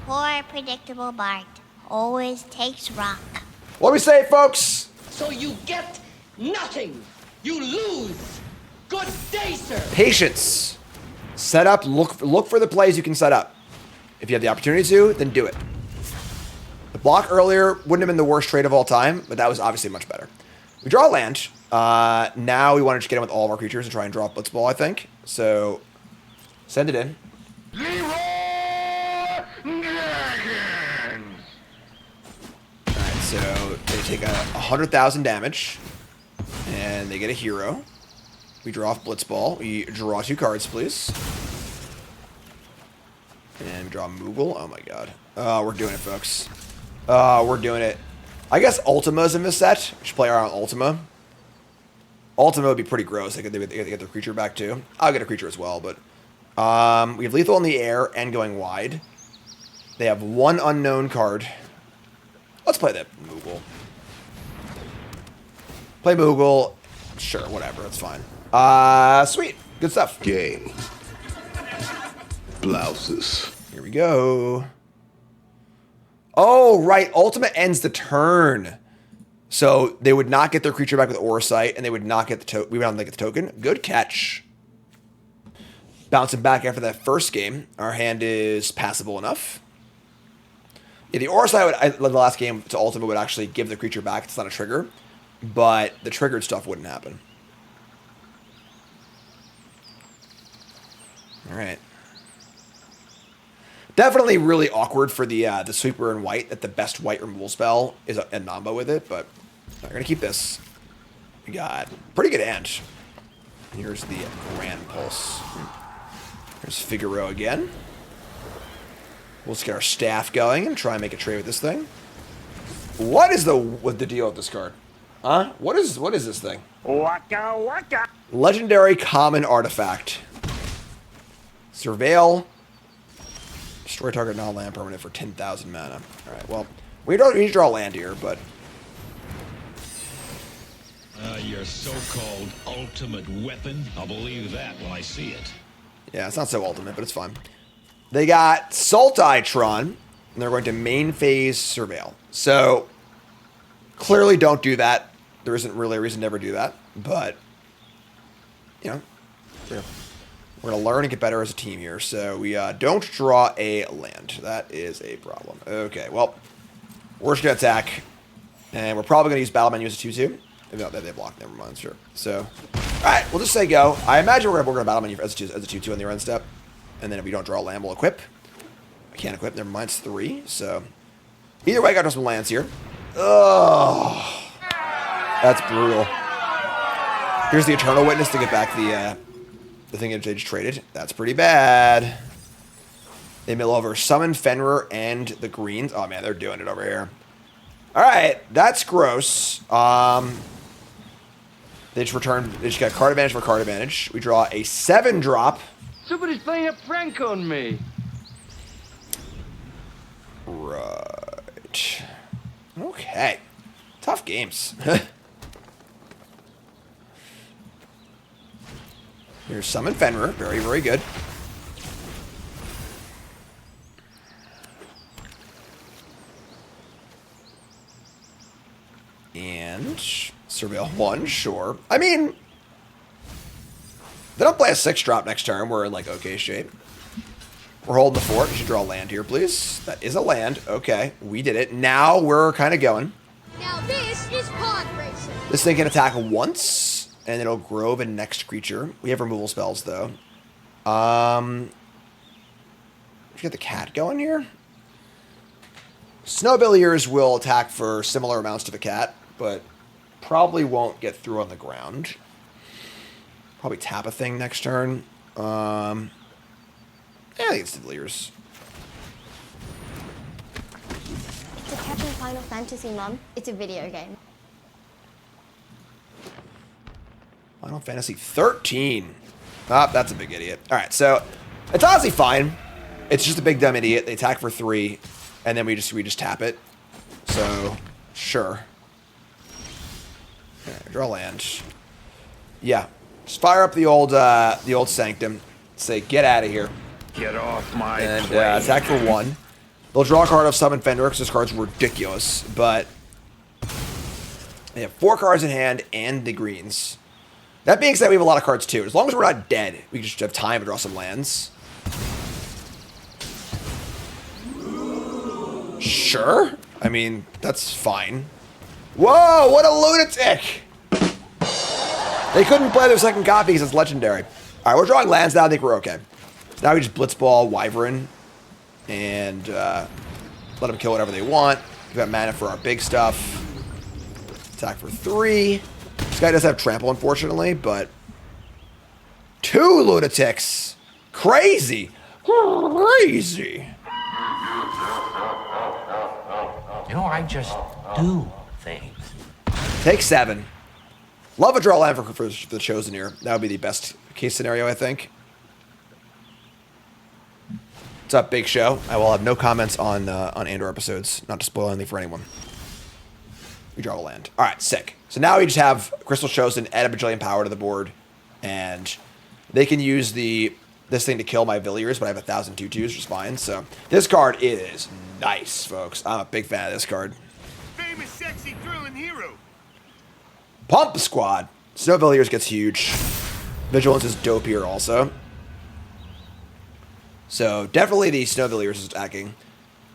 Poor predictable Bart. Always takes rock. What do we say, folks? So you get nothing. You lose. Good day, sir. Patience. Set up. Look for the plays you can set up. If you have the opportunity to, then do it. The block earlier wouldn't have been the worst trade of all time, but that was obviously much better. We draw a land. Now we want to just get in with all of our creatures and try and draw a blitzball, I think. So, send it in. Alright, so they take 100,000 damage. And they get a hero. We draw off blitzball. We draw 2 cards, please. And we draw Moogle. Oh my god. We're doing it, folks. We're doing it. I guess Ultima's in this set. We should play around Ultima. Ultima would be pretty gross. They get their creature back too. I'll get a creature as well, but we have lethal in the air and going wide. They have 1 unknown card. Let's play that Moogle. Play Moogle. Sure, whatever. That's fine. Sweet. Good stuff. Game. Blouses. Here we go. Oh, right. Ultimate ends the turn. So they would not get their creature back with Aura Sight, and they would not get the token. We would not get the token. Good catch. Bouncing back after that first game. Our hand is passable enough. Yeah, the Aura Sight, the last game to Ultimate would actually give the creature back. It's not a trigger. But the triggered stuff wouldn't happen. All right. Definitely really awkward for the sweeper in white that the best white removal spell is a Namba with it, but we're going to keep this. We got pretty good hand. Here's the Grand Pulse. Here's Figaro again. We'll just get our staff going and try and make a trade with this thing. What is the deal with this card? Huh? What is this thing? Waka waka. Legendary common artifact. Surveil. Destroy target non-land permanent for 10,000 mana. Alright, well, we need to draw land here, but... Your so-called ultimate weapon? I'll believe that when I see it. Yeah, it's not so ultimate, but it's fine. They got Sultitron, and they're going to main phase Surveil. So, clearly don't do that. There isn't really a reason to ever do that, but, you know, we're going to learn and get better as a team here. So we don't draw a land. That is a problem. Okay, well, we're just going to attack, and we're probably going to use battle menu as a 2-2. No, they block. Never mind. Sure. So, all right, we'll just say go. I imagine we're going to battle menu as a 2-2 on the end step, and then if we don't draw a land, we'll equip. I can't equip. Never mind. It's 3. So, either way, I got some lands here. Ugh. That's brutal. Here's the Eternal Witness to get back the thing that they just traded. That's pretty bad. They mill over Summon Fenrir and the greens. Oh man, they're doing it over here. All right, that's gross. They just returned. They just got card advantage for card advantage. We draw a 7-drop. Somebody's playing a prank on me. Right. Okay. Tough games. Here's Summon Fenrir. Very, very good. And Surveil 1, sure. I mean, they don't play a 6-drop next turn. We're in, like, okay shape. We're holding the fort. You should draw a land here, please. That is a land. Okay, we did it. Now we're kind of going. Now this is pod racing. This thing can attack once, and it'll grove a next creature. We have removal spells, though. Let's get the cat going here. Snowbilliers will attack for similar amounts to the cat, but probably won't get through on the ground. Probably tap a thing next turn. Yeah, I think it's Snowbilliers. It's a catching Final Fantasy, Mum. It's a video game. Final Fantasy 13. Ah, that's a big idiot. All right, so it's honestly fine. It's just a big dumb idiot. They attack for 3, and then we just tap it. So sure. All right, draw land. Yeah, just fire up the old Sanctum. Say get out of here. Get off my And attack for 1. They'll draw a card of Summon Fenrir because this card's ridiculous, but they have 4 cards in hand and the greens. That being said, we have a lot of cards too. As long as we're not dead, we just have time to draw some lands. Sure. I mean, that's fine. Whoa, what a lunatic! They couldn't play their second copy because it's legendary. All right, we're drawing lands now. I think we're okay. Now we just Blitzball Wyvern and let them kill whatever they want. We've got mana for our big stuff. Attack for 3. This guy does have trample, unfortunately, but 2 lunatics. Crazy. Crazy. You know, I just do things. Take 7. Love a draw land for the Chosen here. That would be the best case scenario, I think. What's up, Big Show? I will have no comments on Andor episodes. Not to spoil anything for anyone. We draw a land. All right, sick. So now we just have Crystal Chosen, add a bajillion power to the board, and they can use this thing to kill my Villiers, but I have 1,000 2/2s, which is fine. So this card is nice, folks. I'm a big fan of this card. famous, sexy, thrilling hero. Pump Squad. Snow Villiers gets huge. Vigilance is dope here also. So definitely the Snow Villiers is attacking.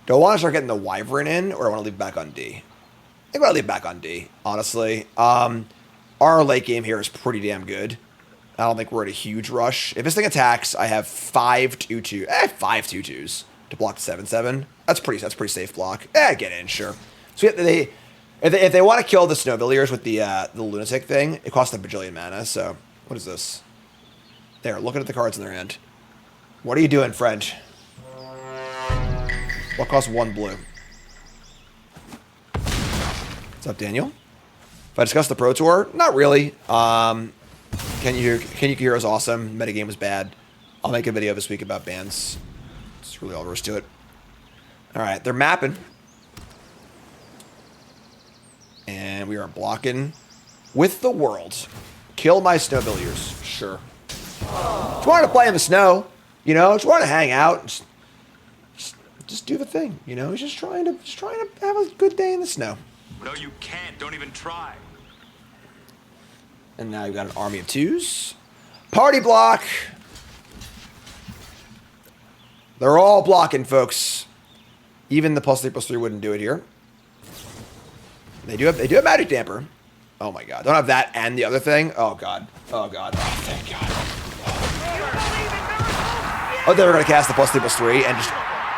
Do I want to start getting the Wyvern in, or do I want to leave it back on D? I think I want to leave it back on D, honestly. Our late game here is pretty damn good. I don't think we're at a huge rush. If this thing attacks, I have 5 2/2. 5 2/2s to block the 7/7. That's pretty safe block. Get in, sure. So if they want to kill the Snowbilliers with the lunatic thing, it costs a bajillion mana. So what is this? They're looking at the cards in their hand. What are you doing, friend? What costs 1 blue? What's up, Daniel? If I discuss the Pro Tour, not really. Can You Hero is awesome. Metagame was bad. I'll make a video this week about bans. It's really all there is to it. All right, they're mapping. And we are blocking with the world. Kill my Snowbilliers. Sure. Just wanted to play in the snow. You know, just wanted to hang out. Just do the thing. You know, just trying to have a good day in the snow. No, you can't. Don't even try. And now you've got an army of 2s. Party block. They're all blocking, folks. Even the +3/+3 wouldn't do it here. They do have Magic Damper. Oh my god. Don't have that and the other thing. Oh god. Oh god. Oh, thank god. Oh, they were going to cast the +3/+3 and just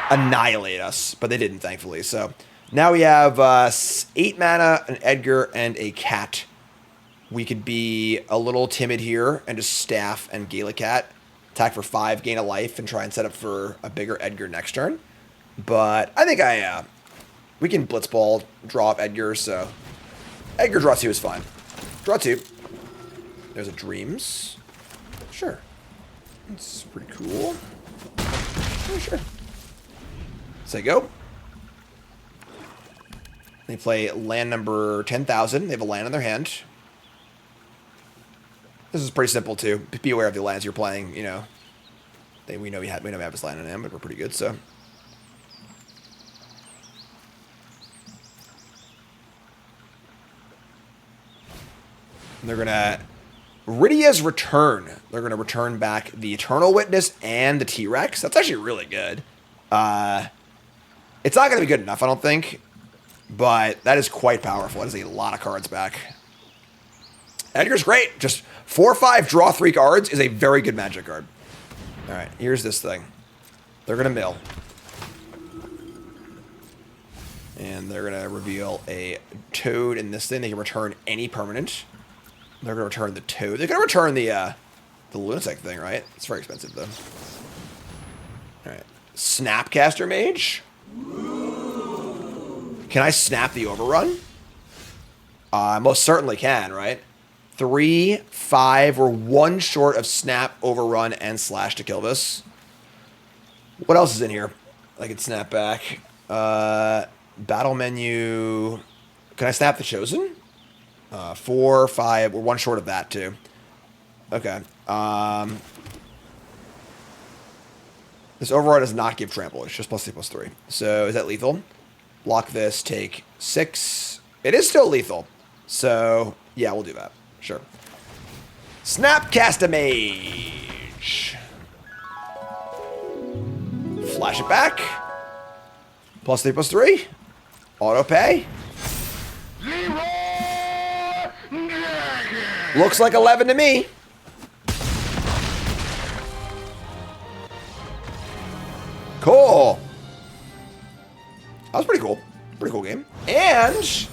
annihilate us. But they didn't, thankfully. So Now we have 8 mana, an Edgar, and a cat. We could be a little timid here and just staff and Gala Cat. Attack for 5, gain a life, and try and set up for a bigger Edgar next turn. But I think we can Blitzball, draw up Edgar, so... Edgar draw 2 is fine. Draw 2. There's a Dreams. Sure. That's pretty cool. Oh, sure. Say go. They play land number 10,000. They have a land in their hand. This is pretty simple too. Be aware of the lands you're playing. You know, we know we have this land in hand, but we're pretty good. So. And they're gonna Rydia's Return. They're gonna return back the Eternal Witness and the T-Rex. That's actually really good. It's not gonna be good enough, I don't think. But that is quite powerful. That is a lot of cards back. Edgar's great. Just 4 or 5, draw 3 cards is a very good Magic card. All right, here's this thing. They're going to mill. And they're going to reveal a Toad in this thing. They can return any permanent. They're going to return the Toad. They're going to return the Lunatic thing, right? It's very expensive, though. All right. Snapcaster Mage. Can I snap the Overrun? I most certainly can, right? 3, 5, we're 1 short of snap, overrun, and slash to kill this. What else is in here? I can snap back. Battle menu. Can I snap the Chosen? 4, 5, we're 1 short of that too. Okay. This overrun does not give trample. It's just +3/+3. So is that lethal? Block this, take 6. It is still lethal. So, yeah, we'll do that. Sure. Snapcaster Mage. Flash it back. +3/+3. Auto pay. Looks like 11 to me. Cool. That was pretty cool. Pretty cool game. And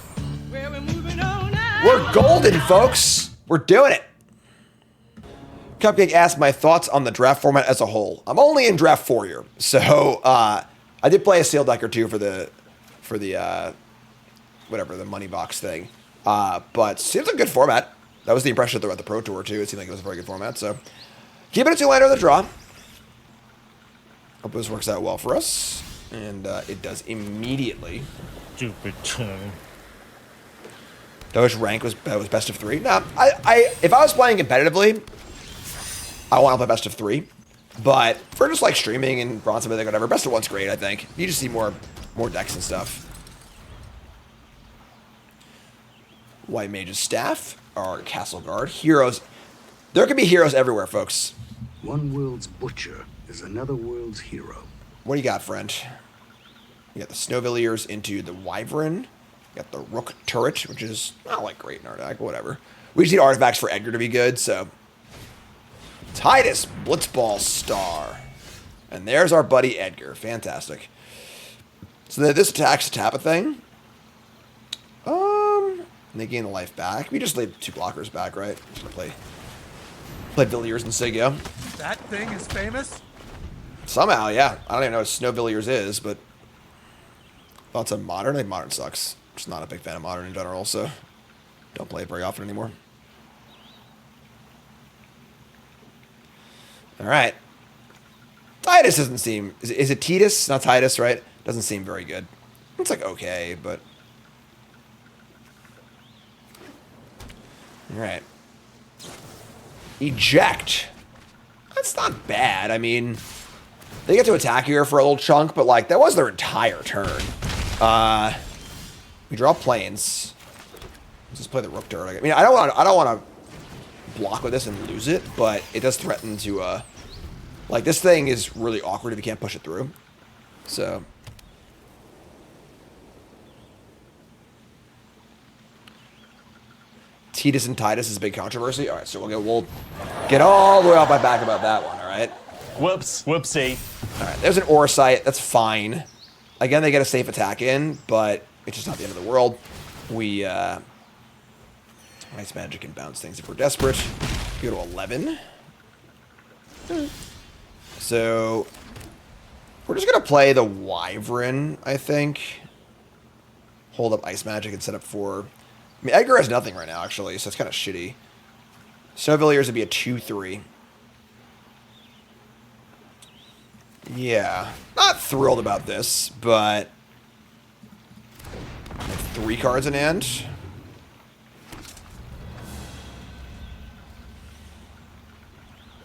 we're golden, folks. We're doing it. Cupcake asked my thoughts on the draft format as a whole. I'm only in draft 4 here, so I did play a sealed deck or two for the whatever the money box thing. But seems like a good format. That was the impression throughout the Pro Tour too. It seemed like it was a very good format. So keeping it 2-lander of the draw. Hope this works out well for us. And it does immediately. Stupid tongue. Doge rank was best of 3. No, if I was playing competitively, I want to play best of 3. But for just like streaming and Bronze To Mythic, whatever, best of 1's great. I think you just see more decks and stuff. White Mage's Staff, our Castle Guard, heroes. There can be heroes everywhere, folks. One world's butcher is another world's hero. What do you got, friend? You got the Snowvilliers into the Wyvern. You got the Rook Turret, which is not like great in our deck, but whatever. We just need artifacts for Edgar to be good, so. Titus, Blitzball Star. And there's our buddy Edgar. Fantastic. So this attacks to tap a thing. And they gain the life back. We just laid 2 blockers back, right? Just gonna play Villiers and Sigio. That thing is famous? Somehow, yeah. I don't even know what Snowvilliers is, but thoughts on Modern? I think Modern sucks. Just not a big fan of Modern in general, so don't play it very often anymore. All right. Titus doesn't seem... Is it Titus? Not Titus, right? Doesn't seem very good. It's like okay, but... All right. Eject. That's not bad. I mean, they get to attack here for a little chunk, but like that was their entire turn. We draw planes. Let's just play the Rook Turret. I mean, I don't want to block with this and lose it, but it does threaten to like this thing is really awkward if you can't push it through. So Titus and Titus is a big controversy. All right, so we'll get all the way off my back about that one. All right. Whoops. Whoopsie. All right. There's an Aura Sight. That's fine. Again, they get a safe attack in, but It's just not the end of the world. We, Ice Magic can bounce things if we're desperate. Go to 11. So, we're just going to play the Wyvern, I think. Hold up Ice Magic and set up for... I mean, Edgar has nothing right now, actually, so it's kind of shitty. Snowvilliers would be a 2-3. Yeah. Not thrilled about this, but... 3 cards in hand.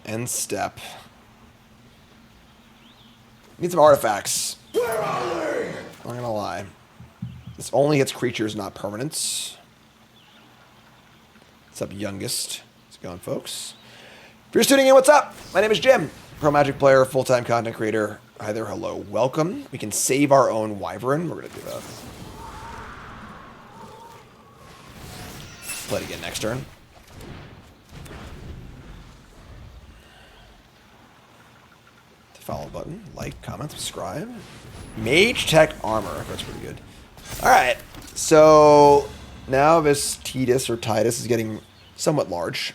End step. Need some artifacts. Where are they? I'm not gonna lie. This only hits creatures, not permanents. What's up, youngest? How's it going, folks? If you're tuning in, what's up? My name is Jim. Pro Magic player, full-time content creator. Hi there, hello, welcome. We can save our own Wyvern. We're gonna do that. Play it again next turn. The follow button, like, comment, subscribe. Mage Tech Armor. That's pretty good. Alright, so now this Titus or Titus is getting somewhat large.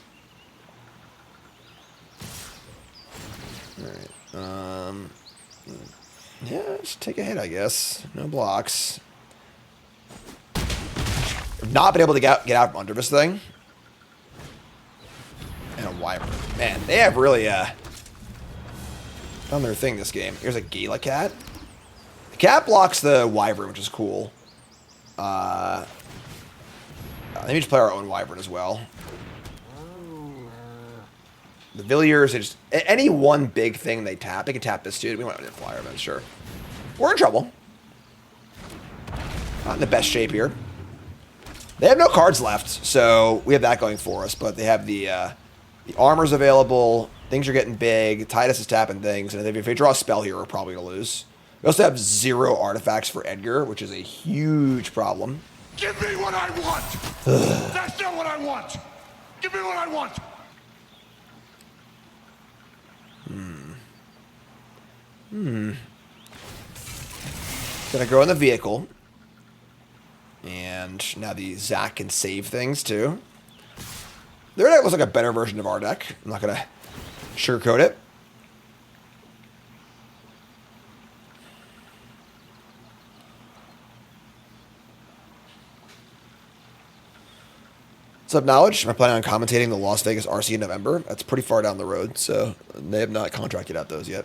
Alright, yeah, just take a hit, I guess. No blocks. I've not been able to get out from under this thing. And a Wyvern. Man, they have really done their thing this game. Here's a Gala Cat. The cat blocks the Wyvern, which is cool. Let me just play our own Wyvern as well. The Villiers, they just... Any one big thing they tap, they can tap this dude. We want to flyer event, sure. We're in trouble. Not in the best shape here. They have no cards left, so we have that going for us. But they have the armors available. Things are getting big. Titus is tapping things. And if they draw a spell here, we're probably going to lose. We also have 0 artifacts for Edgar, which is a huge problem. Give me what I want! That's not what I want! Give me what I want! Gonna go in the vehicle. And now the Zach can save things, too. Their deck looks like a better version of our deck. I'm not gonna sugarcoat it. What's up, Knowledge? I'm planning on commentating the Las Vegas RC in November. That's pretty far down the road, so they have not contracted out those yet.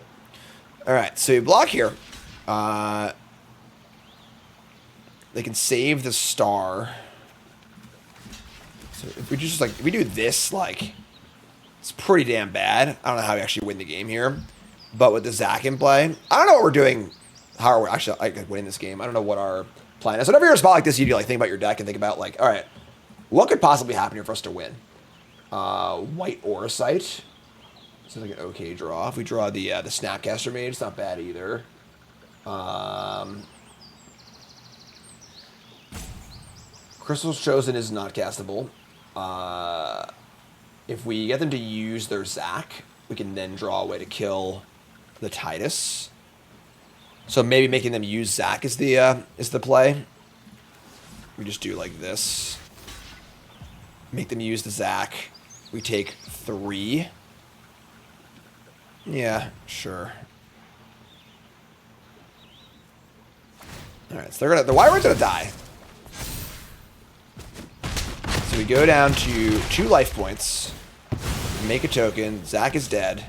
Alright, so you block here. They can save the star. So if we just, like, if we do this, like, it's pretty damn bad. I don't know how we actually win the game here. But with the Zach in play, I don't know what we're doing. How are we actually, like, winning this game? I don't know what our plan is. Whenever you're in a spot like this, you do, like, think about your deck and think about, like, alright, what could possibly happen here for us to win? White Oracite. This is like an okay draw. If we draw the Snapcaster Mage, it's not bad either. Crystal's Chosen is not castable. If we get them to use their Zach, we can then draw a way to kill the Titus. So maybe making them use Zach is the play. We just do like this. Make them use the Zach. We take 3. Yeah, sure. Alright, so the Wyvern's gonna die. So we go down to 2 life points. Make a token. Zach is dead.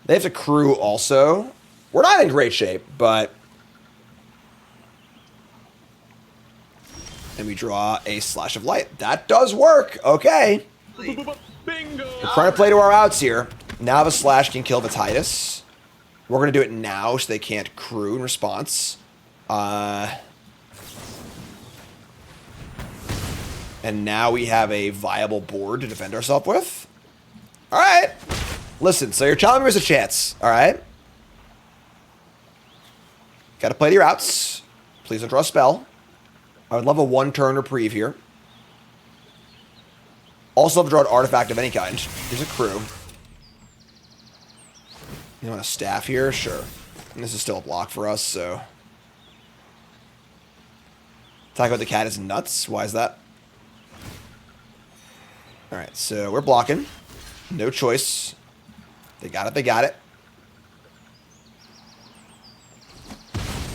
They have to crew also. We're not in great shape, but... And we draw a Slash of Light. That does work. Okay. Bingo! We're trying to play to our outs here. Now the Slash can kill the Titus. We're going to do it now so they can't crew in response. And now we have a viable board to defend ourselves with. Alright. Listen, so you're telling me there's a chance. Alright. Gotta play to your outs. Please don't draw a spell. I would love a 1-turn reprieve here. Also, have to draw an artifact of any kind. Here's a crew. You want a staff here? Sure. And this is still a block for us, so... Attack with the cat is nuts. Why is that? Alright, so we're blocking. No choice. They got it, they got it.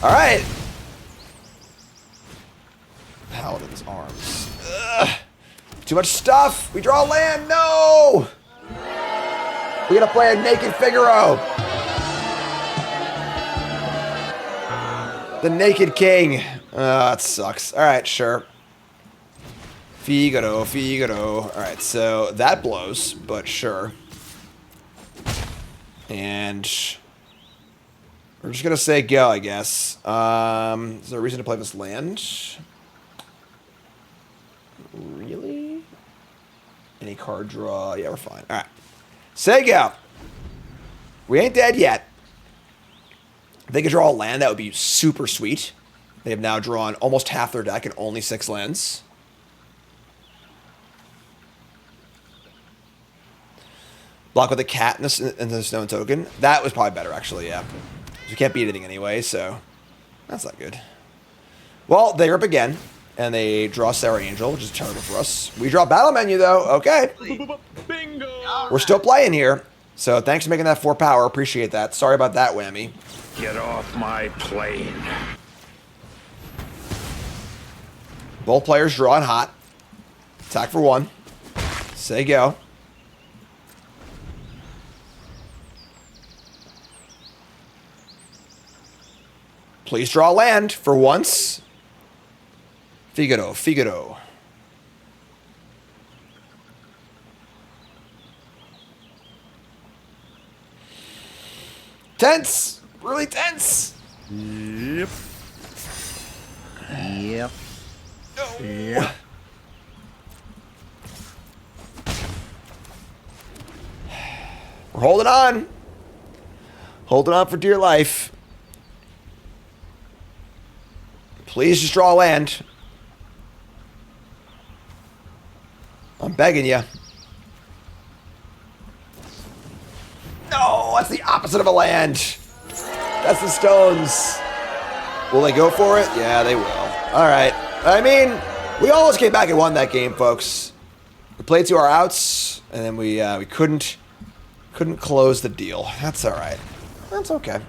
Alright! Paladin's Arms. Ugh. Too much stuff! We draw land! No! We gotta play a Naked Figaro! The Naked King. That sucks. Alright, sure. Figaro, Figaro. Alright, so that blows, but sure. And we're just gonna say go, I guess. Is there a reason to play this land? Really? Any card draw? Yeah, we're fine. Alright. Say go. We ain't dead yet. If they could draw a land, that would be super sweet. They have now drawn almost half their deck and only 6 lands. Block with a cat and the stone token. That was probably better, actually, yeah. We can't beat anything anyway, so that's not good. Well, they're up again, and they draw Sarah Angel, which is terrible for us. We draw Battle Menu, though. Okay. Bingo! We're still playing here. So thanks for making that 4 power. Appreciate that. Sorry about that, whammy. Get off my plane. Both players drawing hot. Attack for 1. Say go. Please draw land for once. Figaro, Figaro. Tense. Really tense. Yep. Yep. No. Yep. We're holding on. Holding on for dear life. Please just draw land. I'm begging you. No, that's the opposite of a land. That's the stones. Will they go for it? Yeah, they will. All right. I mean, we almost came back and won that game, folks. We played to our outs, and then we couldn't close the deal. That's all right. That's okay.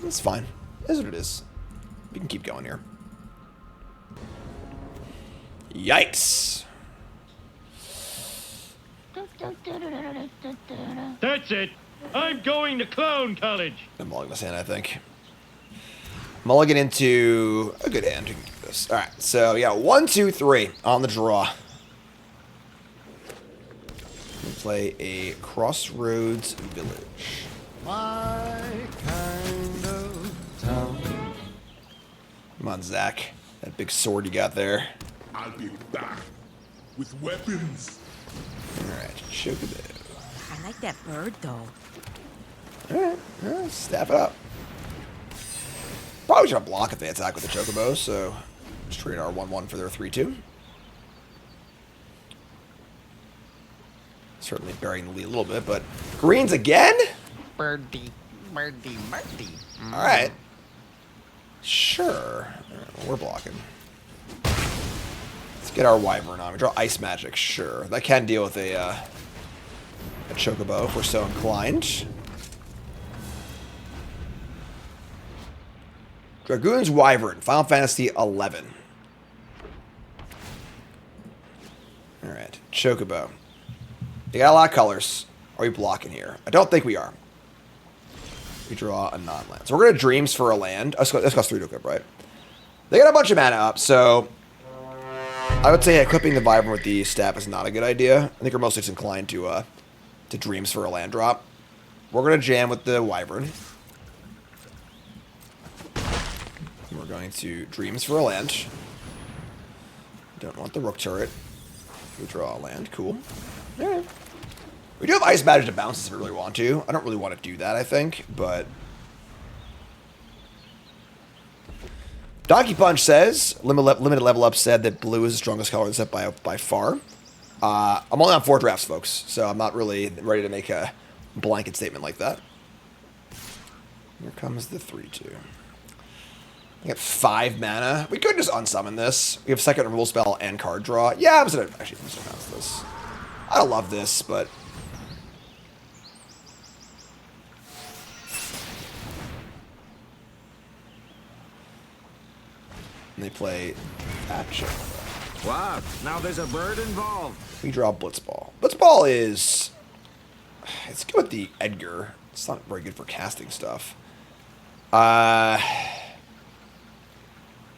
That's fine. It is what it is. We can keep going here. Yikes. That's it. I'm going to clown college. I'm mulligan this hand, I think. Mulligan into a good hand. We can do this. All right. So yeah, 1, 2, 3 on the draw. We play a Crossroads Village. My kind of town. Come on, Zach. That big sword you got there. I'll be back with weapons. Alright, Chocobo. I like that bird, though. Alright, staff it up. Probably should block if they attack with the Chocobo, so just trade our 1-1 for their 3-2. Certainly burying the lead a little bit, but greens again? Birdie, birdie, birdie. Alright. Sure. Well, we're blocking. Let's get our Wyvern on. We draw Ice Magic, sure. That can deal with a Chocobo if we're so inclined. Dragoon's Wyvern, Final Fantasy 11. Alright, Chocobo. You got a lot of colors. Are we blocking here? I don't think we are. We draw a non-land. So we're going to Dreams for a land. This costs 3 to equip, right? They got a bunch of mana up, so I would say equipping the Wyvern with the staff is not a good idea. I think we're mostly inclined to Dreams for a land drop. We're going to jam with the Wyvern. We're going to Dreams for a land. Don't want the Rook turret. We draw a land. Cool. Alright. We do have Ice Magic to bounce if we really want to. I don't really want to do that, I think, but... Donkey Punch says, Limited Level Up said that blue is the strongest color in the set by far. I'm only on 4 drafts, folks, so I'm not really ready to make a blanket statement like that. Here comes the 3/2. We got 5 mana. We could just unsummon this. We have second removal spell and card draw. Yeah, I'm just gonna bounce this. I don't love this, but and they play that shit. Wow, now there's a bird involved. We draw Blitzball. Blitzball is... It's good with the Edgar. It's not very good for casting stuff. I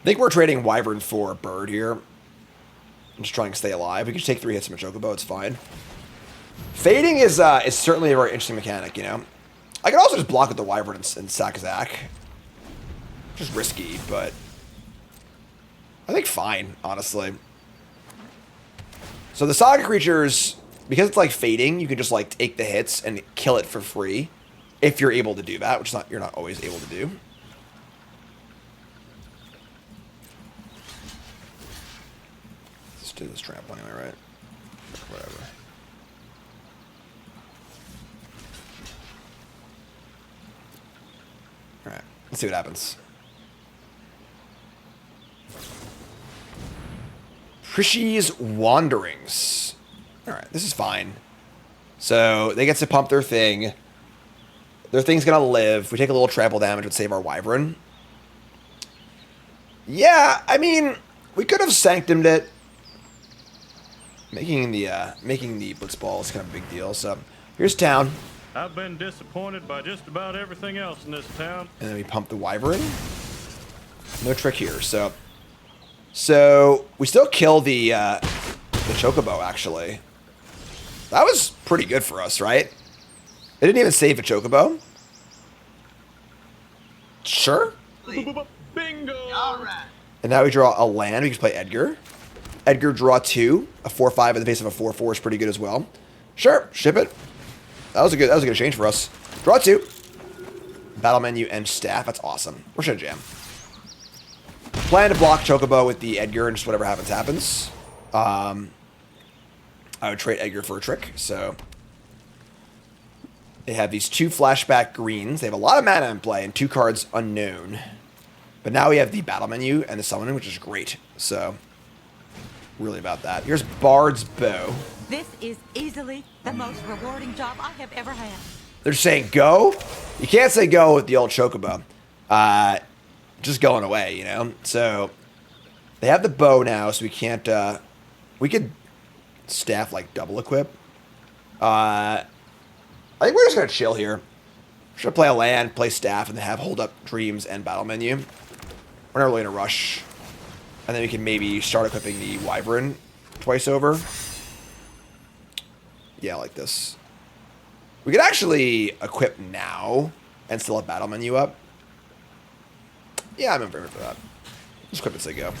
think we're trading Wyvern for Bird here. I'm just trying to stay alive. We can just take 3 hits from a Chocobo. It's fine. Fading is certainly a very interesting mechanic, you know? I can also just block with the Wyvern and sack Zack. Just risky, but... I think fine, honestly. So the Saga creatures, because it's like fading, you can just like take the hits and kill it for free. If you're able to do that, which you're not always able to do. Let's do this trample anyway, right? Whatever. Alright, let's see what happens. Prishy's Wanderings. Alright, this is fine. So, they get to pump their thing. Their thing's gonna live. We take a little trample damage and save our Wyvern. Yeah, I mean, we could have sanctumed it. Making the Blitzball is kind of a big deal. So, here's town. I've been disappointed by just about everything else in this town. And then we pump the Wyvern. No trick here. So we still kill the Chocobo, actually. That was pretty good for us, right? They didn't even save a Chocobo. Sure. Bingo! Alright. And now we draw a land. We can play Edgar. Edgar draw 2. A 4/5 in the face of a 4/4 is pretty good as well. Sure, ship it. That was a good exchange for us. Draw 2. Battle menu and staff. That's awesome. We're gonna jam. Plan to block Chocobo with the Edgar and just whatever happens, happens. I would trade Edgar for a trick, so... They have these 2 flashback greens. They have a lot of mana in play and 2 cards unknown. But now we have the battle menu and the summoning, which is great. So, really about that. Here's Bard's Bow. This is easily the most rewarding job I have ever had. They're saying go? You can't say go with the old Chocobo. Just going away, you know? So, they have the bow now, so we can't, we could staff, like, double equip. I think we're just gonna chill here. We're gonna play a land, play staff, and then have hold up dreams and battle menu. We're not really in a rush. And then we can maybe start equipping the Wyvern twice over. Yeah, like this. We could actually equip now and still have battle menu up. Yeah, I'm in favor for that. Just equip it as they go.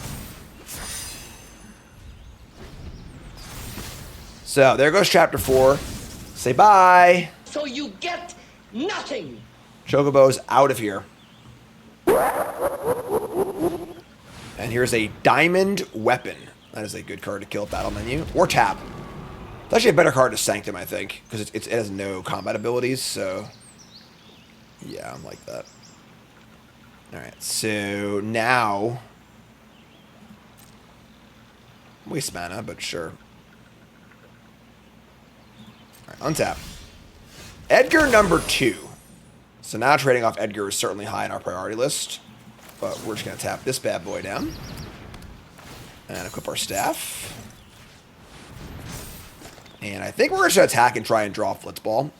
So, there goes chapter 4. Say bye. So you get nothing. Chocobo's out of here. And here's a Diamond Weapon. That is a good card to kill at battle menu. Or tap. It's actually a better card to Sanctum, I think. Because it has no combat abilities, so... Yeah, I'm like that. Alright, so now... Waste mana, but sure. Alright, untap. Edgar number 2. So now trading off Edgar is certainly high on our priority list. But we're just going to tap this bad boy down. And equip our staff. And I think we're just going to attack and try and draw Blitzball.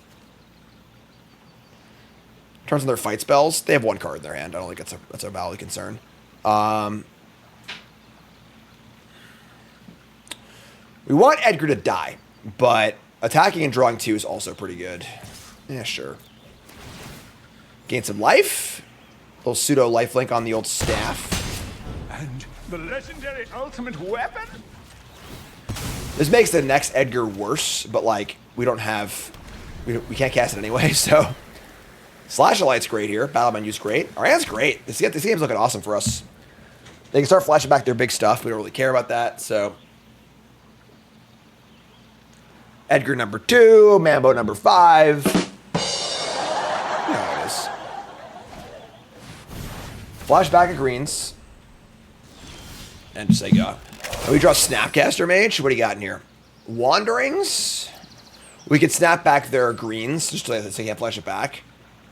Turns on their fight spells. They have 1 card in their hand. I don't think that's a valid concern. We want Edgar to die. But attacking and drawing 2 is also pretty good. Yeah, sure. Gain some life. Little pseudo lifelink on the old staff. And the legendary ultimate weapon? This makes the next Edgar worse, but like we don't have, we can't cast it anyway. So Slash of Light's great here. Battle menu's great. Our hand's great. This game's looking awesome for us. They can start flashing back their big stuff. We don't really care about that. So Edgar number 2, Mambo number 5. You know how it is. flash back at greens. And just say go. And we draw Snapcaster Mage. What do you got in here? Wanderings. We could snap back their greens just so they can't flash it back.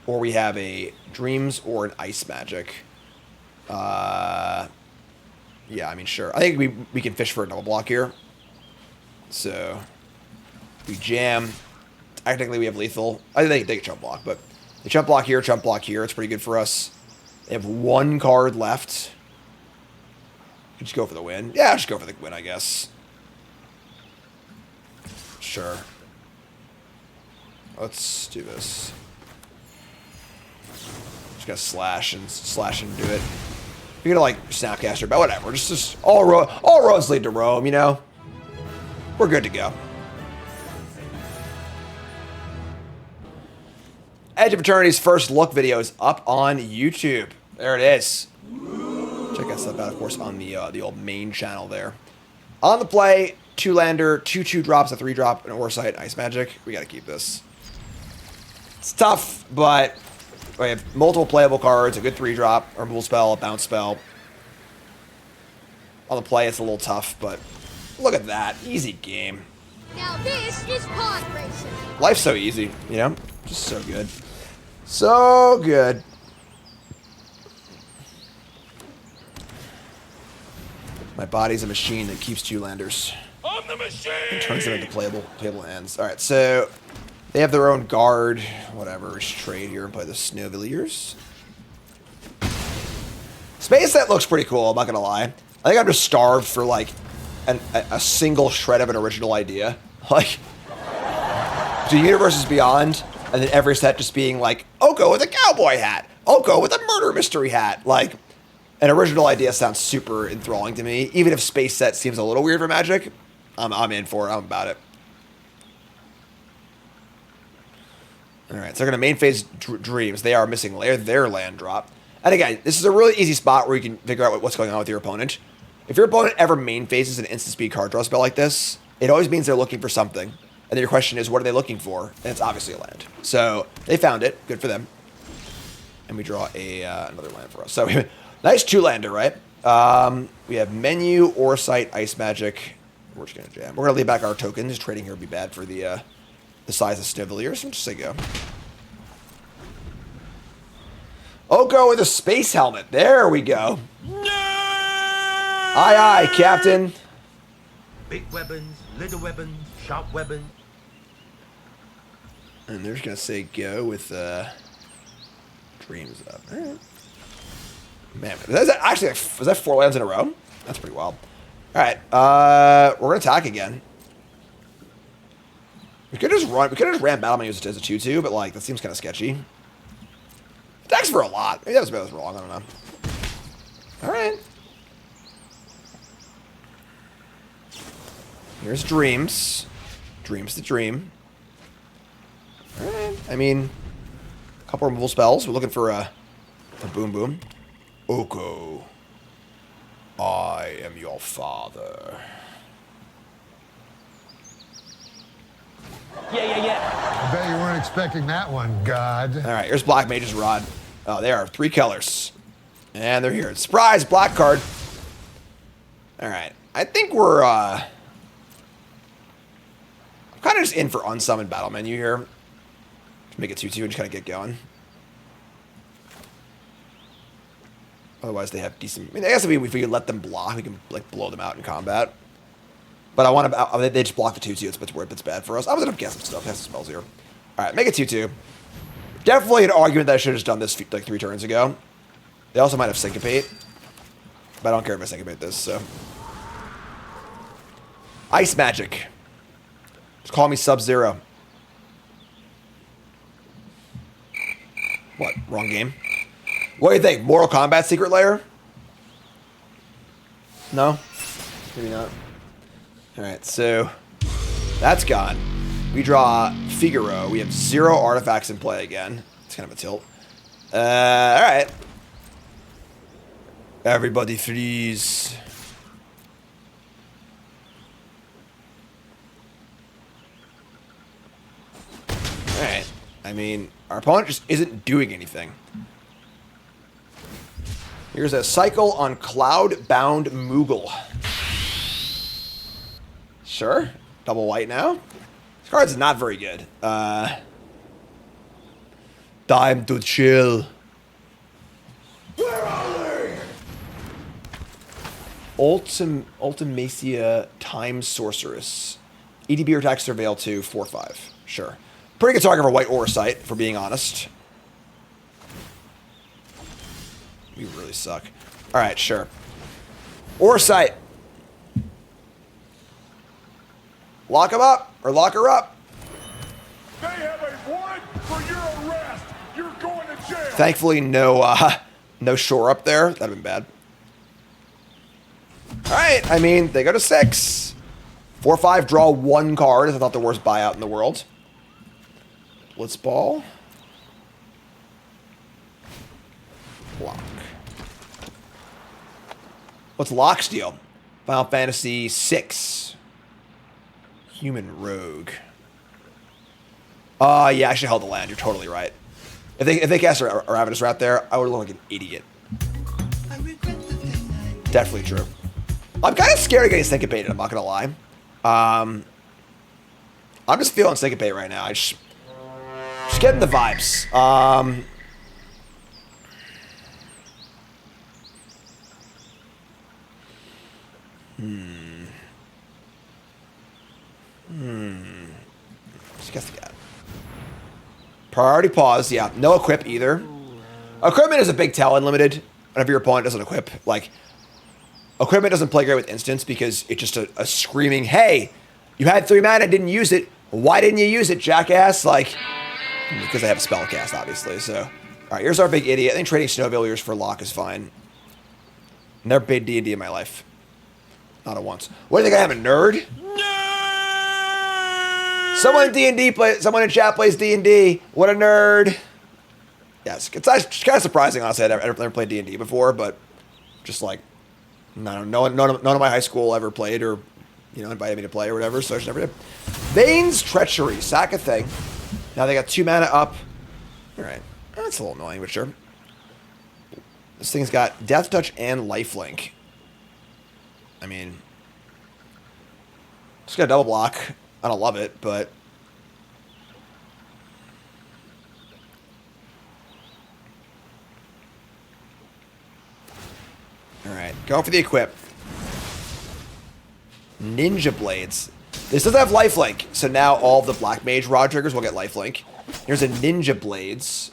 Or we have a Dreams or an Ice Magic. Yeah, I mean, sure. I think we can fish for a double block here. So we jam. Technically, we have lethal. I think they can chump block, but they chump block here, chump block here. It's pretty good for us. They have one card left. Just go for the win. Yeah, just go for the win, I guess. Sure. Let's do this. Just gotta slash and do it. You're gonna like Snapcaster, but whatever. Just all roads lead to Rome, you know. We're good to go. Edge of Eternity's first look video is up on YouTube. There it is. Check that stuff out, of course, on the old main channel there. On the play, 2-lander, 2/2 drops, a 3-drop, an Orsight, Ice Magic. We gotta keep this. It's tough, but we have multiple playable cards, a good 3-drop, a removal spell, a bounce spell. On the play, it's a little tough, but look at that. Easy game. Now this is pod racing. Life's so easy, you know? Just so good. So good. My body's a machine that keeps 2-landers. I'm the machine! And turns them into playable hands. Alright, so they have their own guard. Whatever. Just trade here and play the Snowvilliers. Space Set looks pretty cool, I'm not gonna lie. I think I'm just starved for like a single shred of an original idea. Like the Universes Beyond, and then every set just being like, Oko with a cowboy hat, Oko with a murder mystery hat. Like, an original idea sounds super enthralling to me. Even if Space Set seems a little weird for Magic, I'm in for it. I'm about it. All right, so they're going to main phase Dreams. They are missing their land drop. And again, this is a really easy spot where you can figure out what's going on with your opponent. If your opponent ever main phases an instant speed card draw spell like this, it always means they're looking for something. And then your question is, what are they looking for? And it's obviously a land. So they found it. Good for them. And we draw another land for us. So nice 2-lander, right? We have Menu, Orsight, Ice Magic. We're just going to jam. We're going to leave back our tokens. Trading here would be bad for the size of Snivelier. So just say go. Oko with a space helmet. There we go. Aye, aye, Captain. Big weapons, little weapons, sharp weapons. And they're just going to say go with Dreams up. All right. Man, was that 4 lands in a row? That's pretty wild. All right, we're going to attack again. We could have just ran Battle Menu as a 2/2, but like that seems kind of sketchy. Attacks for a lot. Maybe that was wrong. I don't know. All right. Here's Dreams. Dreams the Dream. All right. I mean, a couple removal spells. We're looking for a boom boom. Oko, I am your father. Yeah. I bet you weren't expecting that one, God. All right, here's Black Mage's Rod. Oh, there are 3 colors. And they're here. Surprise, black card. All right. I think we're I'm kind of just in for unsummoned battle menu here. To make it 2/2 and just kind of get going. Otherwise, they have decent. I mean, I guess if we could let them block, we can like blow them out in combat. But I want to. They just block the 2/2. It's bad for us. I'm gonna guess some stuff. Has some spells here. All right, make it 2/2. Definitely an argument that I should have just done this like 3 turns ago. They also might have syncopate, but I don't care if I syncopate this. So, Ice Magic. Just call me Sub-Zero. What? Wrong game. What do you think? Mortal Kombat Secret Lair? No? Maybe not. Alright, so that's gone. We draw Figaro. We have 0 artifacts in play again. It's kind of a tilt. Alright. Everybody freeze. Alright. I mean, our opponent just isn't doing anything. Here's a cycle on Cloud-Bound Moogle. Sure. Double white now. This card's not very good. Time to chill. Where are we? Ultimacia Time Sorceress. EDB or attack Surveil 2, 4/5. Sure. Pretty good target for white Orsight, for being honest. We really suck. Alright, sure. Orsight. Lock him up, or lock her up. They have a warrant for your arrest. You're going to jail. Thankfully, no shore up there. That'd have been bad. Alright, I mean, they go to 6. 4/5, draw 1 card. It's not the worst buyout in the world. Blitzball. Block. What's Lock's deal? Final Fantasy 6. Human Rogue. Yeah, I should hold the land. You're totally right. If they cast a Ravenous Rat there, I would look like an idiot. Definitely true. I'm kind of scared of getting syncopated, I'm not going to lie. I'm just feeling syncopate right now. Just getting the vibes. Just guess the cat. Priority pause, yeah. No equip either. Equipment is a big tell unlimited. Whenever your opponent doesn't equip. Like, equipment doesn't play great with instants because it's just a screaming, hey, you had 3 mana, didn't use it. Why didn't you use it, jackass? Like, because I have a spell cast, obviously. So, all right, here's our big idiot. I think trading Snow Villiers for Lock is fine. Never played D&D in my life. Not at once. What do you think? I am a nerd? Someone in D&D someone in chat plays D&D. What a nerd. Yes, it's kind of surprising, honestly. I've never played D&D before, but just like, none of my high school ever played or, invited me to play or whatever, so I just never did. Vane's Treachery. Sack a thing. Now they got 2 mana up. All right. That's a little annoying, but sure. This thing's got Death Touch and Lifelink. I mean, it's got a double block. I don't love it, but all right, going for the equip. Ninja Blades. This doesn't have lifelink, so now all the Black Mage Rod triggers will get lifelink. Here's a Ninja Blades.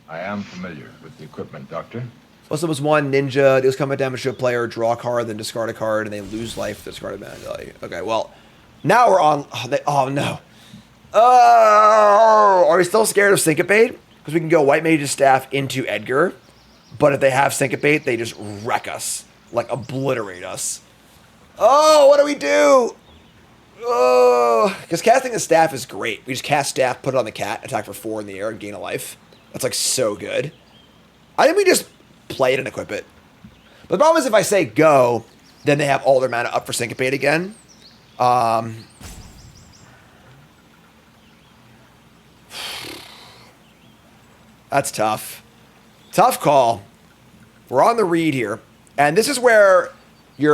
I am familiar with the equipment, Doctor. Also, was 1 Ninja deals combat damage to a player, draw a card, then discard a card, and they lose life, discard mana value. Okay, well, now we're on. Oh no. Oh, are we still scared of Syncopate? Because we can go White Mage's Staff into Edgar, but if they have Syncopate, they just wreck us. Like, obliterate us. Oh, what do we do? Oh, because casting the Staff is great. We just cast Staff, put it on the cat, attack for 4 in the air, and gain a life. That's, like, so good. I think we just play it and equip it. But the problem is if I say go, then they have all their mana up for Syncopate again. That's tough. Tough call. We're on the read here. And this is where you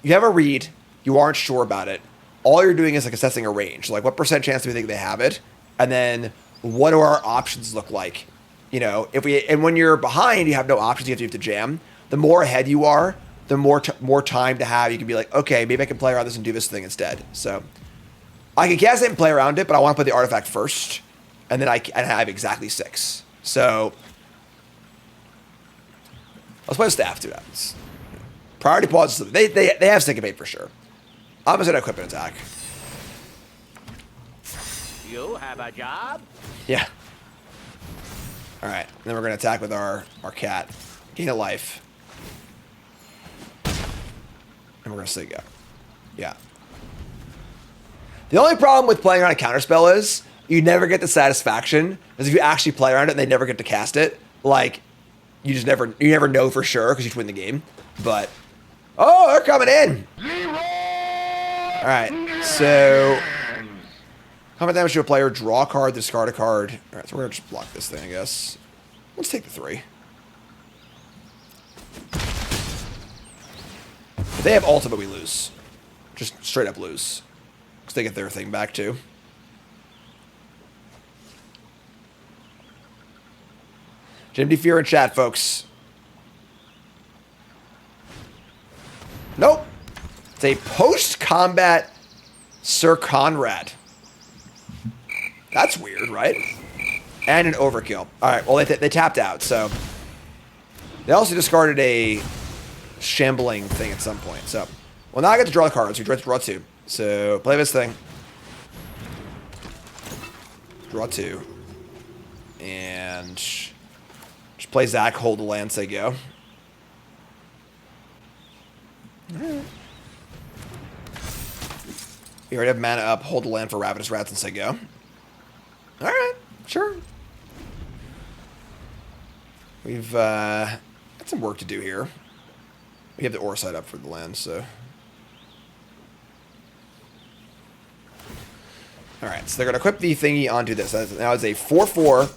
have a read, you aren't sure about it. All you're doing is like assessing a range. Like what percent chance do we think they have it? And then what do our options look like? And when you're behind, you have no options, you have to jam. The more ahead you are, the more time to have, you can be like, okay, maybe I can play around this and do this thing instead. So I can cast it and play around it, but I want to put the artifact first, and then I have exactly 6. So let's play a Staff, 2 happens. Priority pause. They have Syncopate for sure. I'm just gonna equip an attack. You have a job? Yeah. All right. Then we're gonna attack with our cat. Gain a life. And we're gonna say go. Yeah. The only problem with playing around a counterspell is you never get the satisfaction. Because if you actually play around it and they never get to cast it, like you never know for sure because you win the game. But oh, they're coming in. All right. So combat damage to a player, draw a card, discard a card. All right, so we're gonna just block this thing, I guess. Let's take the 3. If they have ultimate, we lose. Just straight up lose. Because they get their thing back too. Jim D. Fear in chat, folks. Nope. It's a post-combat Sir Conrad. That's weird, right? And an overkill. All right, well, they tapped out, so. They also discarded a shambling thing at some point, so. Well, now I get to draw the cards. We draw 2. So, play this thing. Draw 2. And just play Zach, hold the land, say go. Alright. We already have mana up, hold the land for Ravenous Rats, and say go. Alright, sure. We've got some work to do here. We have the ore side up for the land, so. Alright, so they're going to equip the thingy onto this. Now it's a 4/4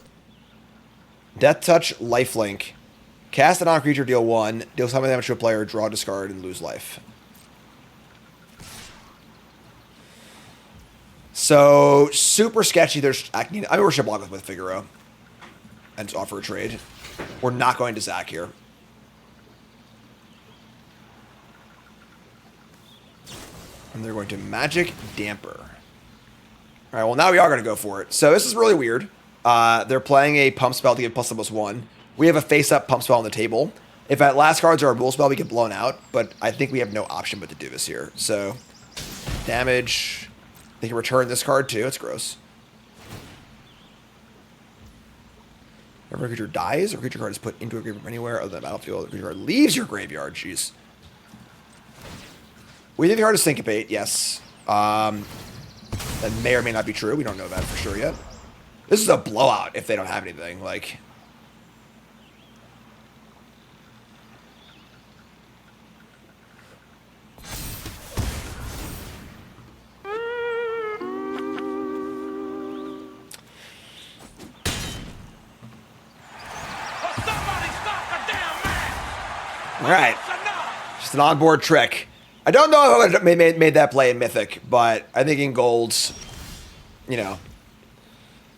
Death Touch Lifelink. Cast it on a creature, deal 1. Deal some damage to a player, draw, discard, and lose life. So, super sketchy. I mean, we should block with Figaro. And just offer a trade. We're not going to Zach here. And they're going to Magic Damper. Alright, well now we are going to go for it. So this is really weird. They're playing a pump spell to get +1/+1. We have a face-up pump spell on the table. If at last cards are a rule spell, we get blown out. But I think we have no option but to do this here. So, damage. They can return this card too. It's gross. Whenever a creature dies, or a creature card is put into a graveyard anywhere other than the battlefield, the creature card leaves your graveyard. Jeez. We think the card is Syncopate, yes. That may or may not be true. We don't know that for sure yet. This is a blowout if they don't have anything. Like, all right. Just an onboard trick. I don't know if I would have made that play in Mythic, but I think in Golds, you know.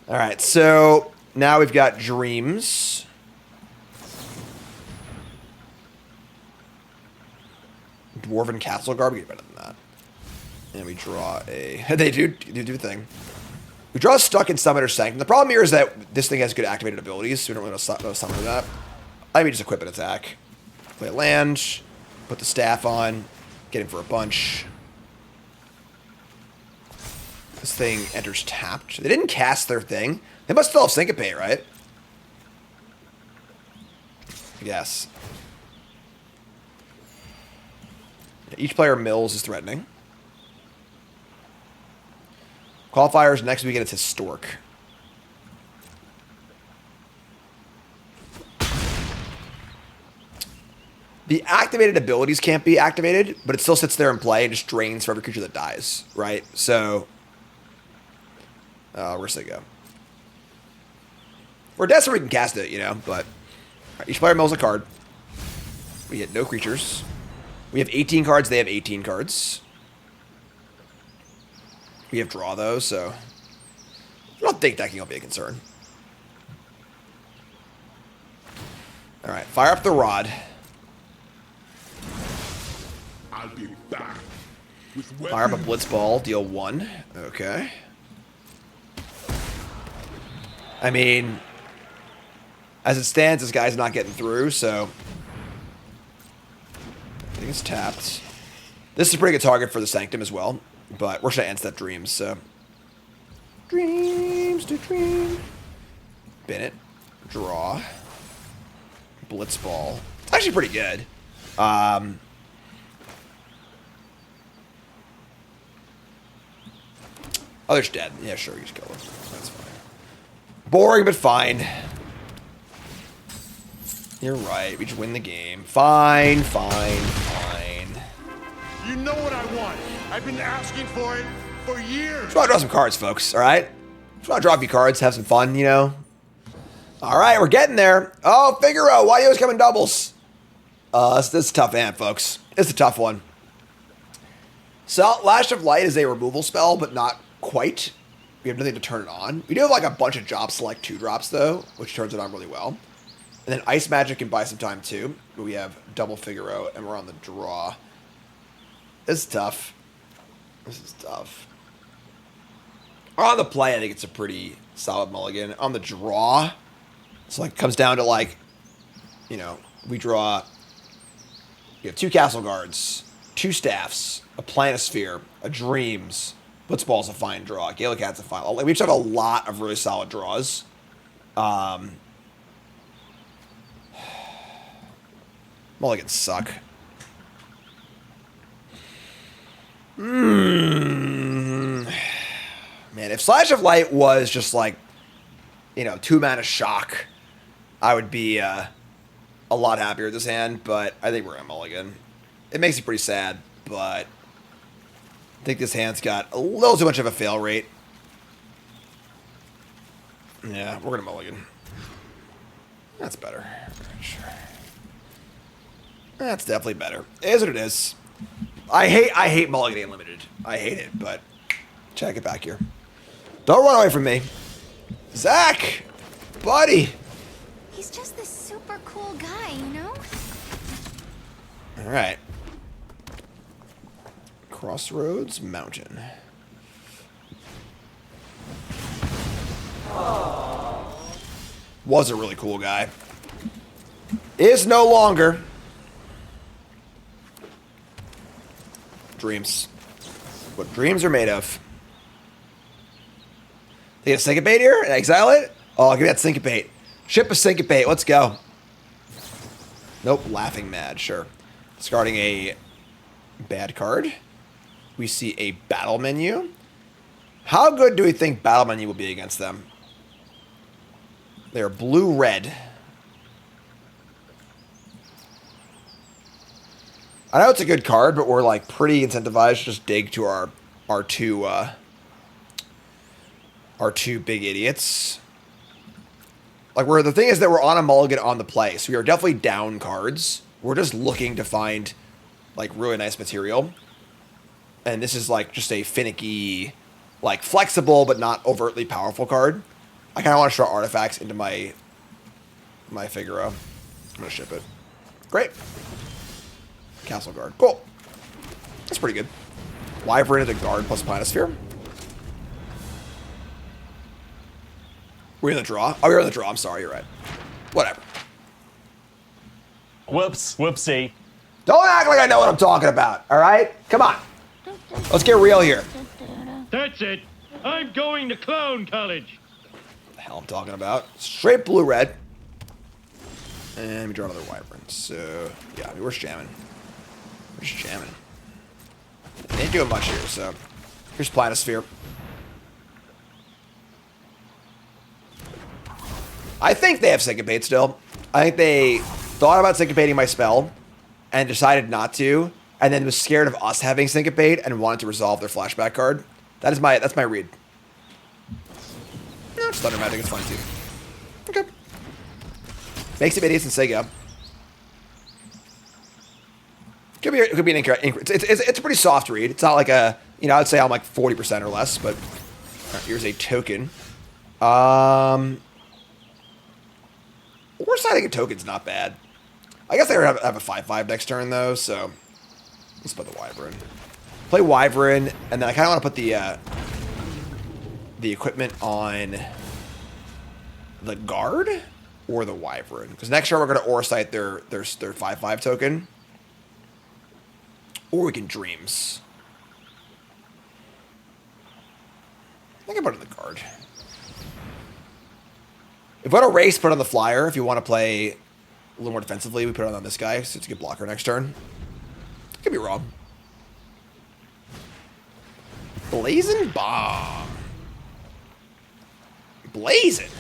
All right, so now we've got Dreams. Dwarven Castle Guard, we get better than that. And we draw a... They do a thing. We draw Stuck in Summon or Sanctum. The problem here is that this thing has good activated abilities, so we don't really know summon that. I think we just equip an attack. Play a land, put the staff on, get him for a bunch. This thing enters tapped. They didn't cast their thing. They must still have Syncopate, right? Yes. Each player mills is threatening. Qualifiers, next weekend it's Historic. The activated abilities can't be activated, but it still sits there in play and just drains for every creature that dies, right? So, where's they go? We're desperate we can cast it, you know, but right, each player mills a card. We get no creatures. We have 18 cards, they have 18 cards. We have draw, though, so I don't think decking will be a concern. Alright, fire up the Rod. I'll be back. Fire up a Blitzball, deal 1. Okay. I mean, as it stands, this guy's not getting through, so I think it's tapped. This is a pretty good target for the Sanctum as well, but we're going to end-step Dreams, so. Dreams to dream. Bin it. Draw. Blitzball. It's actually pretty good. Oh, they're just dead. Yeah, sure, you just kill them. That's fine. Boring, but fine. You're right. We just win the game. Fine, fine, fine. You know what I want. I've been asking for it for years. Just want to draw some cards, folks, all right? Just want to draw a few cards, have some fun, you know? All right, we're getting there. Oh, Figaro, why are you always coming doubles? This is a tough hand, folks. It's a tough one. So Lash of Light is a removal spell, but not quite. We have nothing to turn it on. We do have like a bunch of job select 2-drops though, which turns it on really well. And then Ice Magic can buy some time too. But we have double Figaro and we're on the draw. This is tough. This is tough. On the play, I think it's a pretty solid mulligan. On the draw, it's like comes down to like, you know, we draw. We have 2 Castle Guards, 2 Staffs, a Planisphere, a Dreams, Blitzball's a fine draw, Galic Hat's a fine. Like, we just have a lot of really solid draws. Mulligans suck. Man, if Slash of Light was just like, you know, 2-mana shock, I would be a lot happier with this hand, but I think we're going to mulligan. It makes me pretty sad, but I think this hand's got a little too much of a fail rate. Yeah, we're going to mulligan. That's better. Sure. That's definitely better. It is what it is. I hate mulliganing limited. I hate it, but check it back here. Don't run away from me. Zach! Buddy! He's just this super cool guy, you know? Alright. Crossroads Mountain. Was a really cool guy. Is no longer. Dreams. What dreams are made of. They get a Syncopate here and exile it? Oh, give me that Syncopate. Ship a Syncopate. Let's go. Nope. Laughing Mad. Sure. Discarding a bad card. We see a battle menu. How good do we think battle menu will be against them? They're blue-red. I know it's a good card, but we're like pretty incentivized to just dig to our two big idiots. Like the thing is that we're on a mulligan on the play, so we are definitely down cards. We're just looking to find like really nice material. And this is like just a finicky, like flexible but not overtly powerful card. I kind of want to throw artifacts into my Figaro. I'm gonna ship it. Great. Castle Guard. Cool. That's pretty good. Wyvern into Guard plus Planisphere. We're in the draw. Oh, we're in the draw. I'm sorry. You're right. Whatever. Whoops. Whoopsie. Don't act like I know what I'm talking about. All right? Come on. Let's get real here. That's it. I'm going to clown college. What the hell I'm talking about? Straight blue-red. And we draw another Wyvern. So, yeah, we're jamming. We're just jamming. They ain't doing much here, so. Here's Planisphere. I think they have Syncopate still. I think they thought about Syncopating my spell and decided not to, and then was scared of us having Syncopate and wanted to resolve their flashback card. That's my read. No, just Thunder Magic is fine too. Okay. Makes him idiots and say go. It could be an incorrect. It's a pretty soft read. It's not like a, you know, I'd say I'm like 40% or less, but right, here's a token. Or siding a token's not bad. I guess they have a 5/5 next turn though, so let's put the Wyvern. Play Wyvern, and then I kind of want to put the equipment on the Guard or the Wyvern, because next turn we're going to Orsight their 5/5 token, or we can Dreams. I think I'm put it on the Guard. If we want to race, put it on the Flyer. If you want to play a little more defensively, we put it on this guy, so it's a good blocker next turn. Could be wrong. Blazing Bomb. Blazing.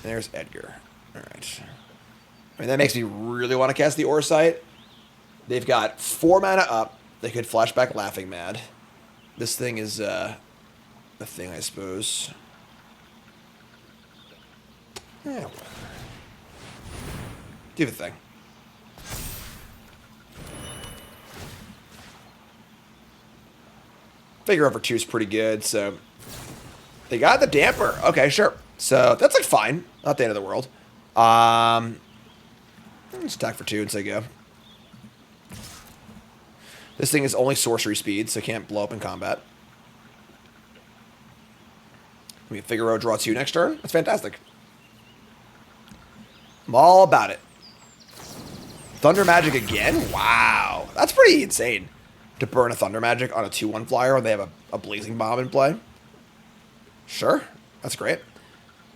There's Edgar. All right. I mean, that makes me really want to cast the Orsight. They've got 4 mana up. They could flashback Laughing Mad. This thing is the thing, I suppose. Yeah. Do the thing. Figure over 2 is pretty good, so... They got the damper. Okay, sure. So, that's like fine. Not the end of the world. Let's attack for 2 and say go. This thing is only sorcery speed, so it can't blow up in combat. We Figaro draw 2 next turn. That's fantastic. I'm all about it. Thunder Magic again? Wow. That's pretty insane. To burn a Thunder Magic on a 2-1 flyer when they have a Blazing Bomb in play. Sure. That's great.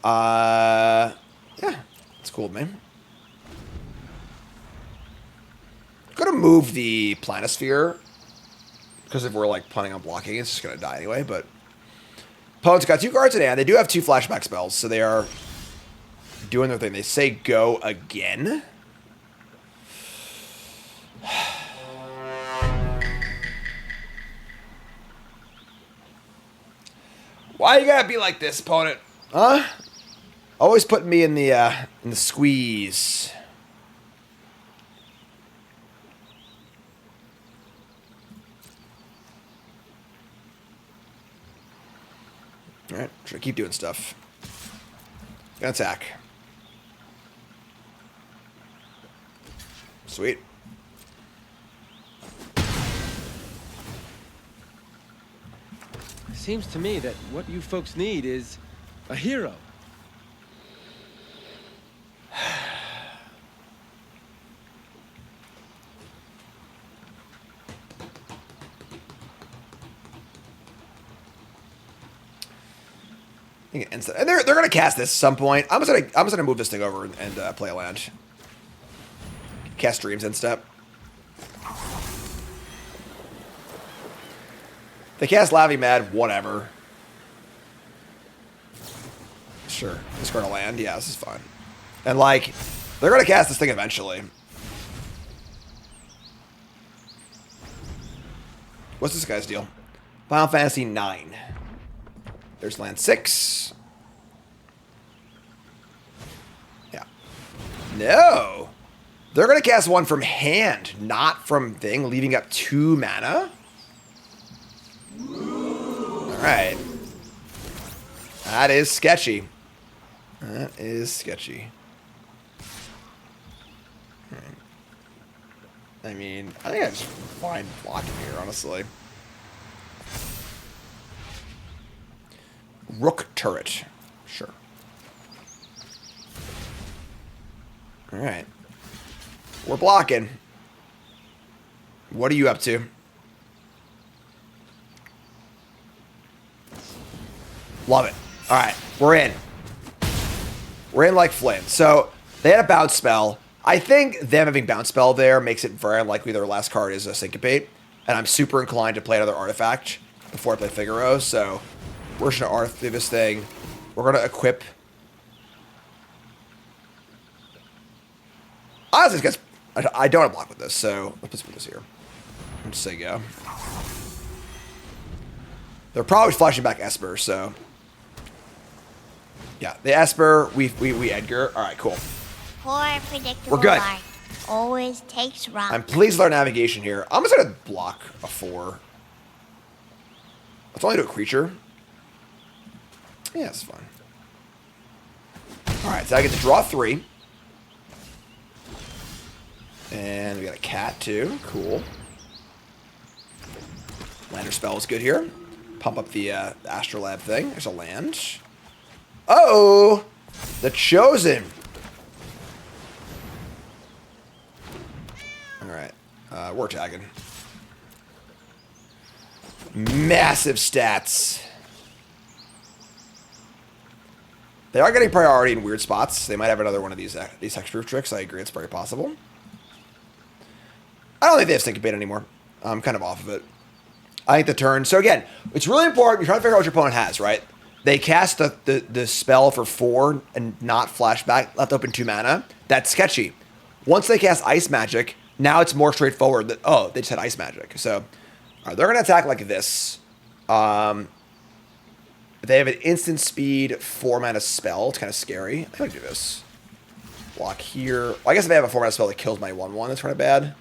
Yeah. That's cool, man. Gonna move the Planisphere. Because if we're like planning on blocking, it's just gonna die anyway, but... Opponent's got 2 cards in hand. They do have 2 flashback spells, so they are doing their thing. They say go again. Why you gotta be like this, opponent? Huh? Always putting me in the squeeze. Alright, should I keep doing stuff? Gonna attack. Sweet. Seems to me that what you folks need is a hero. And they're gonna cast this at some point. I'm just gonna move this thing over and play a land. Cast Dreams Instep. They cast Lavi Mad, whatever. Sure. Discard a land. Yeah, this is fine. And like, they're gonna cast this thing eventually. What's this guy's deal? Final Fantasy 9. There's land 6. Yeah. No. They're going to cast 1 from hand, not from thing, leaving up 2 mana. Alright. That is sketchy. That is sketchy. I mean, I think I just find blocking here, honestly. Rook turret. Sure. Alright. We're blocking. What are you up to? Love it. Alright. We're in. We're in like flame. So, they had a bounce spell. I think them having bounce spell there makes it very unlikely their last card is a Syncopate. And I'm super inclined to play another artifact before I play Figaro, so... We're just going to Arth through this thing. We're going to equip. Honestly, guys, I don't want to block with this, so let's put this here. Let's say go. They're probably flashing back Esper, so. Yeah, the Esper, we Edgar. All right, cool. Poor predictable We're good. life always takes wrong. I'm pleased with our navigation here. I'm just going to block a 4. Let's only do a creature. Yeah, it's fine. Alright, so I get to draw 3. And we got a cat, too. Cool. Lander spell is good here. Pump up the Astrolab thing. There's a land. Uh-oh! The Chosen! Alright. We're tagging. Massive stats. They are getting priority in weird spots. They might have another one of these hexproof tricks. I agree, it's very possible. I don't think they have Syncopate anymore. I'm kind of off of it. I think the turn... So again, it's really important. You're trying to figure out what your opponent has, right? They cast the spell for 4 and not flashback, left open 2 mana. That's sketchy. Once they cast Ice Magic, now it's more straightforward that, oh, they just had Ice Magic. So they're going to attack like this. They have an instant speed 4 mana spell. It's kind of scary. I'm going to do this. Block here. Well, I guess if they have a 4 mana spell that kills my 1/1, that's kind of bad.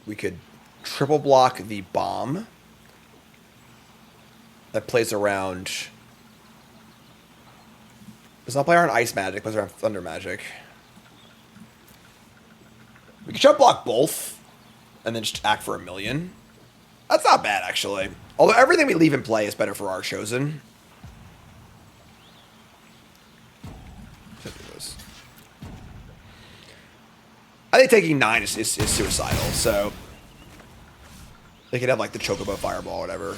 We could triple block the bomb that plays around. Does not play around ice magic, plays around thunder magic. We could jump block both and then just act for 1,000,000. That's not bad, actually. Although everything we leave in play is better for our chosen. I think taking 9 is suicidal, so they could have like the Chocobo Fireball or whatever.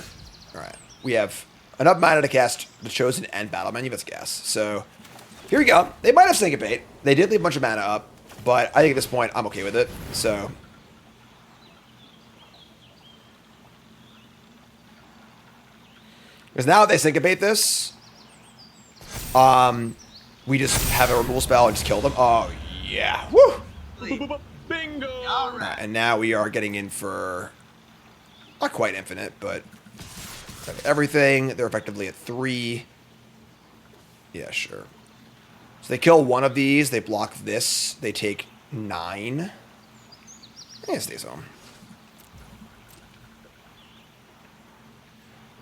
Alright. We have enough mana to cast the Chosen and Battle Menu. Let's guess. So here we go. They might have Syncopate. They did leave a bunch of mana up, but I think at this point I'm okay with it. So because now if they Syncopate this, we just have a removal spell and just kill them. Oh yeah. Woo! Bingo! Alright, and now we are getting in for not quite infinite, but everything. They're effectively at 3. Yeah, sure. So they kill one of these, they block this, they take 9. And it stays home.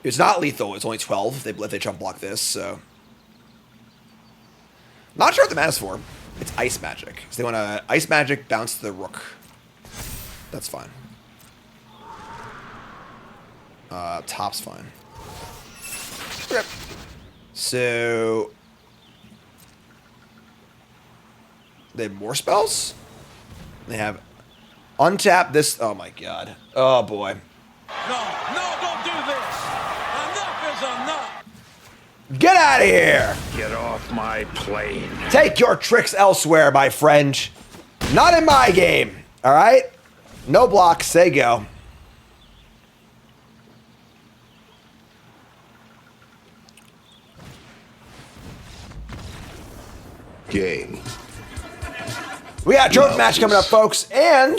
It's not lethal, it's only 12 if they jump block this, so. Not sure what the mana's for. It's ice magic. So they want to ice magic, bounce the rook. That's fine. Top's fine. Okay. So they have more spells. They have untap this. Oh my god. Oh boy. No, don't do this. Enough is enough. Get out of here! Get off my plane. Take your tricks elsewhere, my friend. Not in my game. All right? No blocks. Say go. Game. We got a trophy match coming up, folks, and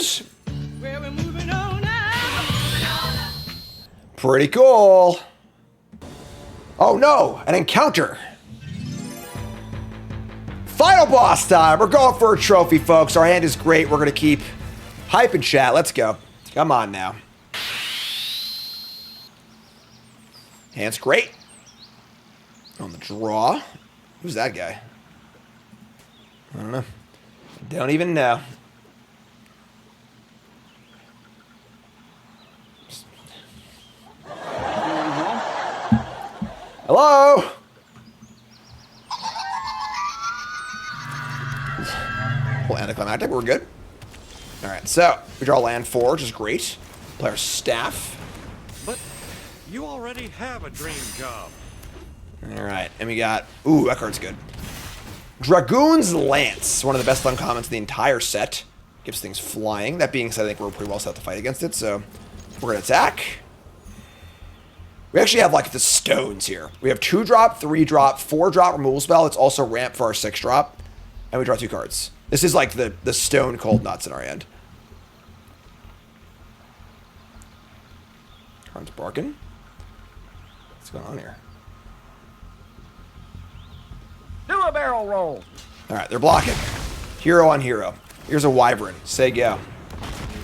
pretty cool. Oh no, an encounter. Final boss time. We're going for a trophy, folks. Our hand is great. We're going to keep hype and chat. Let's go. Come on now. Hand's great. On the draw. Who's that guy? I don't know. Don't even know. Hello? Well, anticlimactic, we're good. Alright, so we draw land 4, which is great. Play our staff. But you already have a dream job. Alright, and we got... Ooh, that card's good. Dragoon's Lance, one of the best uncommons in the entire set. Gives things flying. That being said, I think we're pretty well set to fight against it, so we're going to attack. We actually have, like, the stones here. We have 2-drop, 3-drop, 4-drop removal spell. It's also ramp for our 6-drop. And we draw 2 cards. This is, like, the stone cold nuts in our hand. Cards barking. What's going on here? Do a barrel roll. Alright, they're blocking. Hero on hero. Here's a wyvern. Say go.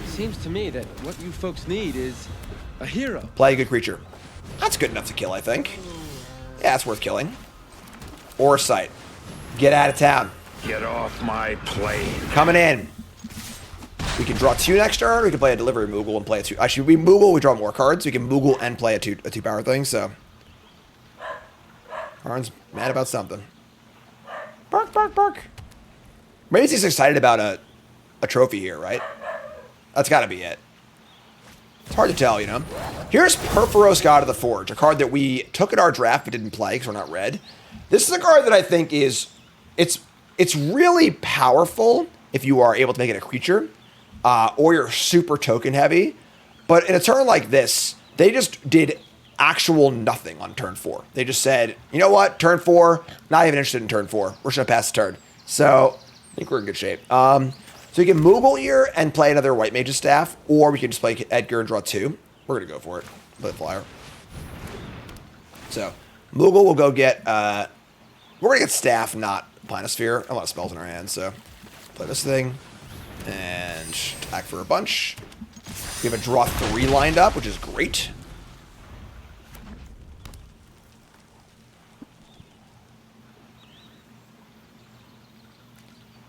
Seems to me that what you folks need is a hero. Play a good creature. That's good enough to kill, I think. Yeah, it's worth killing. Or sight. Get out of town. Get off my plane. Coming in. We can draw 2 next turn. We can play a delivery Moogle and play a 2. Actually, we Moogle, we draw more cards. We can Moogle and play a 2-power thing, so. Arn's mad about something. Bark, bark, bark. Maybe he's excited about a trophy here, right? That's got to be it. It's hard to tell, you know? Here's Perforos God of the Forge, a card that we took in our draft but didn't play because we're not red. This is a card that I think is... It's really powerful if you are able to make it a creature, or you're super token heavy. But in a turn like this, they just did actual nothing on turn 4. They just said, you know what, turn 4, not even interested in turn 4. We're just going to pass the turn. So I think we're in good shape. So you can Moogle here and play another White Mage's Staff, or we can just play Edgar and draw 2. We're going to go for it. Play the flyer. So Moogle will go get, we're going to get Staff, not Planisphere. A lot of spells in our hands, so play this thing and attack for a bunch. We have a draw 3 lined up, which is great.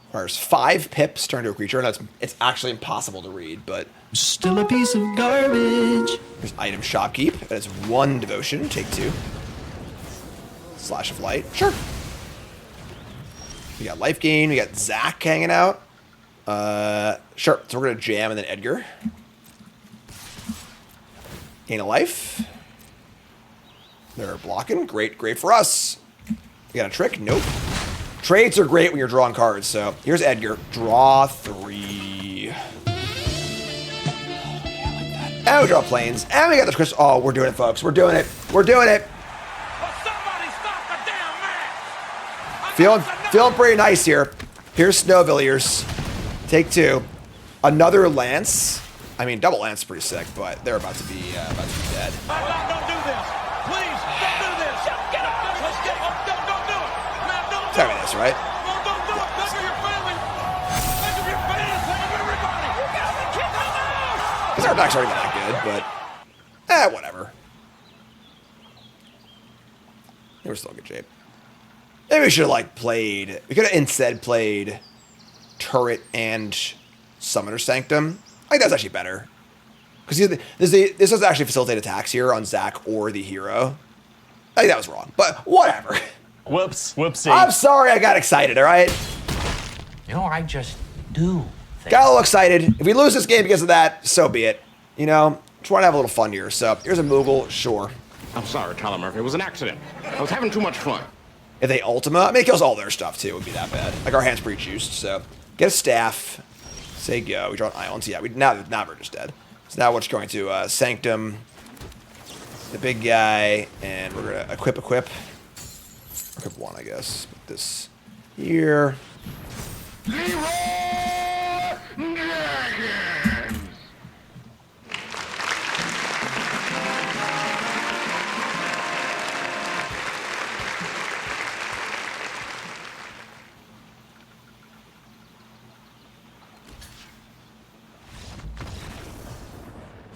Requires 5 pips turn to a creature, and it's actually impossible to read, but still a piece of garbage. There's item shopkeep. That is 1 devotion. Take 2. Slash of light. Sure. We got life gain. We got Zach hanging out. Sure. So we're gonna jam and then Edgar. Gain a life. They're blocking. Great, great for us. We got a trick. Nope. Trades are great when you're drawing cards. So here's Edgar. Draw 3. And we draw planes. And we got the crystal. Oh, we're doing it, folks. We're doing it. We're doing it. Feeling pretty nice here. Here's Snowvilliers. Take 2. Another Lance. I mean, double Lance is pretty sick, but they're about to be dead. Don't do this. Please, don't do this. Get up. Let's get up. Don't do it. Man, don't do Tell me this, right? No, don't do it. Think of your family. Think of your fans. Think of everybody. You got the kid out. Because our deck's already not that good, but whatever. They were still in good shape. Maybe we should have like played. We could have instead played Turret and Summoner Sanctum. I think that's actually better. Because this doesn't actually facilitate attacks here on Zach or the hero. I think that was wrong, but whatever. Whoops. Whoopsie. I'm sorry I got excited, all right? You know, I just do things. Got a little excited. If we lose this game because of that, so be it. You know, just want to have a little fun here. So here's a Moogle, sure. I'm sorry, Tyler Murphy. It was an accident. I was having too much fun. If they Ultima, I mean, it kills all their stuff too. It would be that bad. Like our hand's pretty juiced, so get a staff. Say go. We draw an Islands. Yeah, now we're just dead. So now we're just going to Sanctum, the big guy, and we're gonna equip. Equip 1, I guess. Put this here.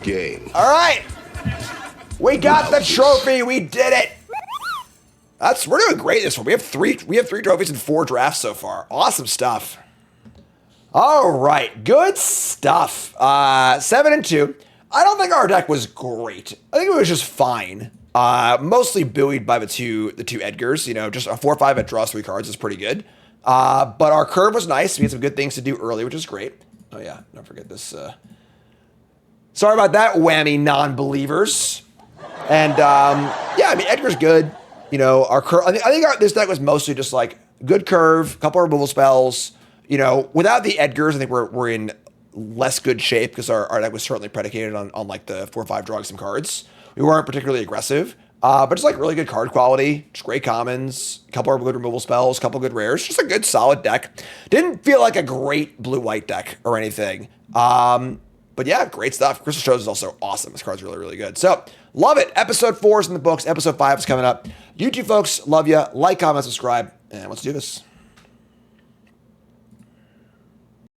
Game. All right, we got the trophy. We did it. We're doing great this one. We have three trophies and 4 drafts so far. Awesome stuff. All right, good stuff. 7-2. I don't think our deck was great. I think it was just fine. Mostly buoyed by the two Edgars. You know, just a 4/5 that draws 3 cards is pretty good. But our curve was nice. We had some good things to do early, which is great. Oh yeah, don't forget this. Sorry about that, whammy non-believers. And yeah, I mean Edgar's good. You know, our curve. I think this deck was mostly just like good curve, a couple of removal spells. You know, without the Edgars, I think we're in less good shape because our deck was certainly predicated on like the 4/5 drawing some cards. We weren't particularly aggressive, but just like really good card quality, just great commons, a couple of good removal spells, a couple of good rares, just a good solid deck. Didn't feel like a great blue-white deck or anything. But yeah, great stuff. Crystal Shows is also awesome. This card's really, really good. So, love it. Episode 4 is in the books. Episode 5 is coming up. You two folks, love ya. Like, comment, subscribe, and let's do this.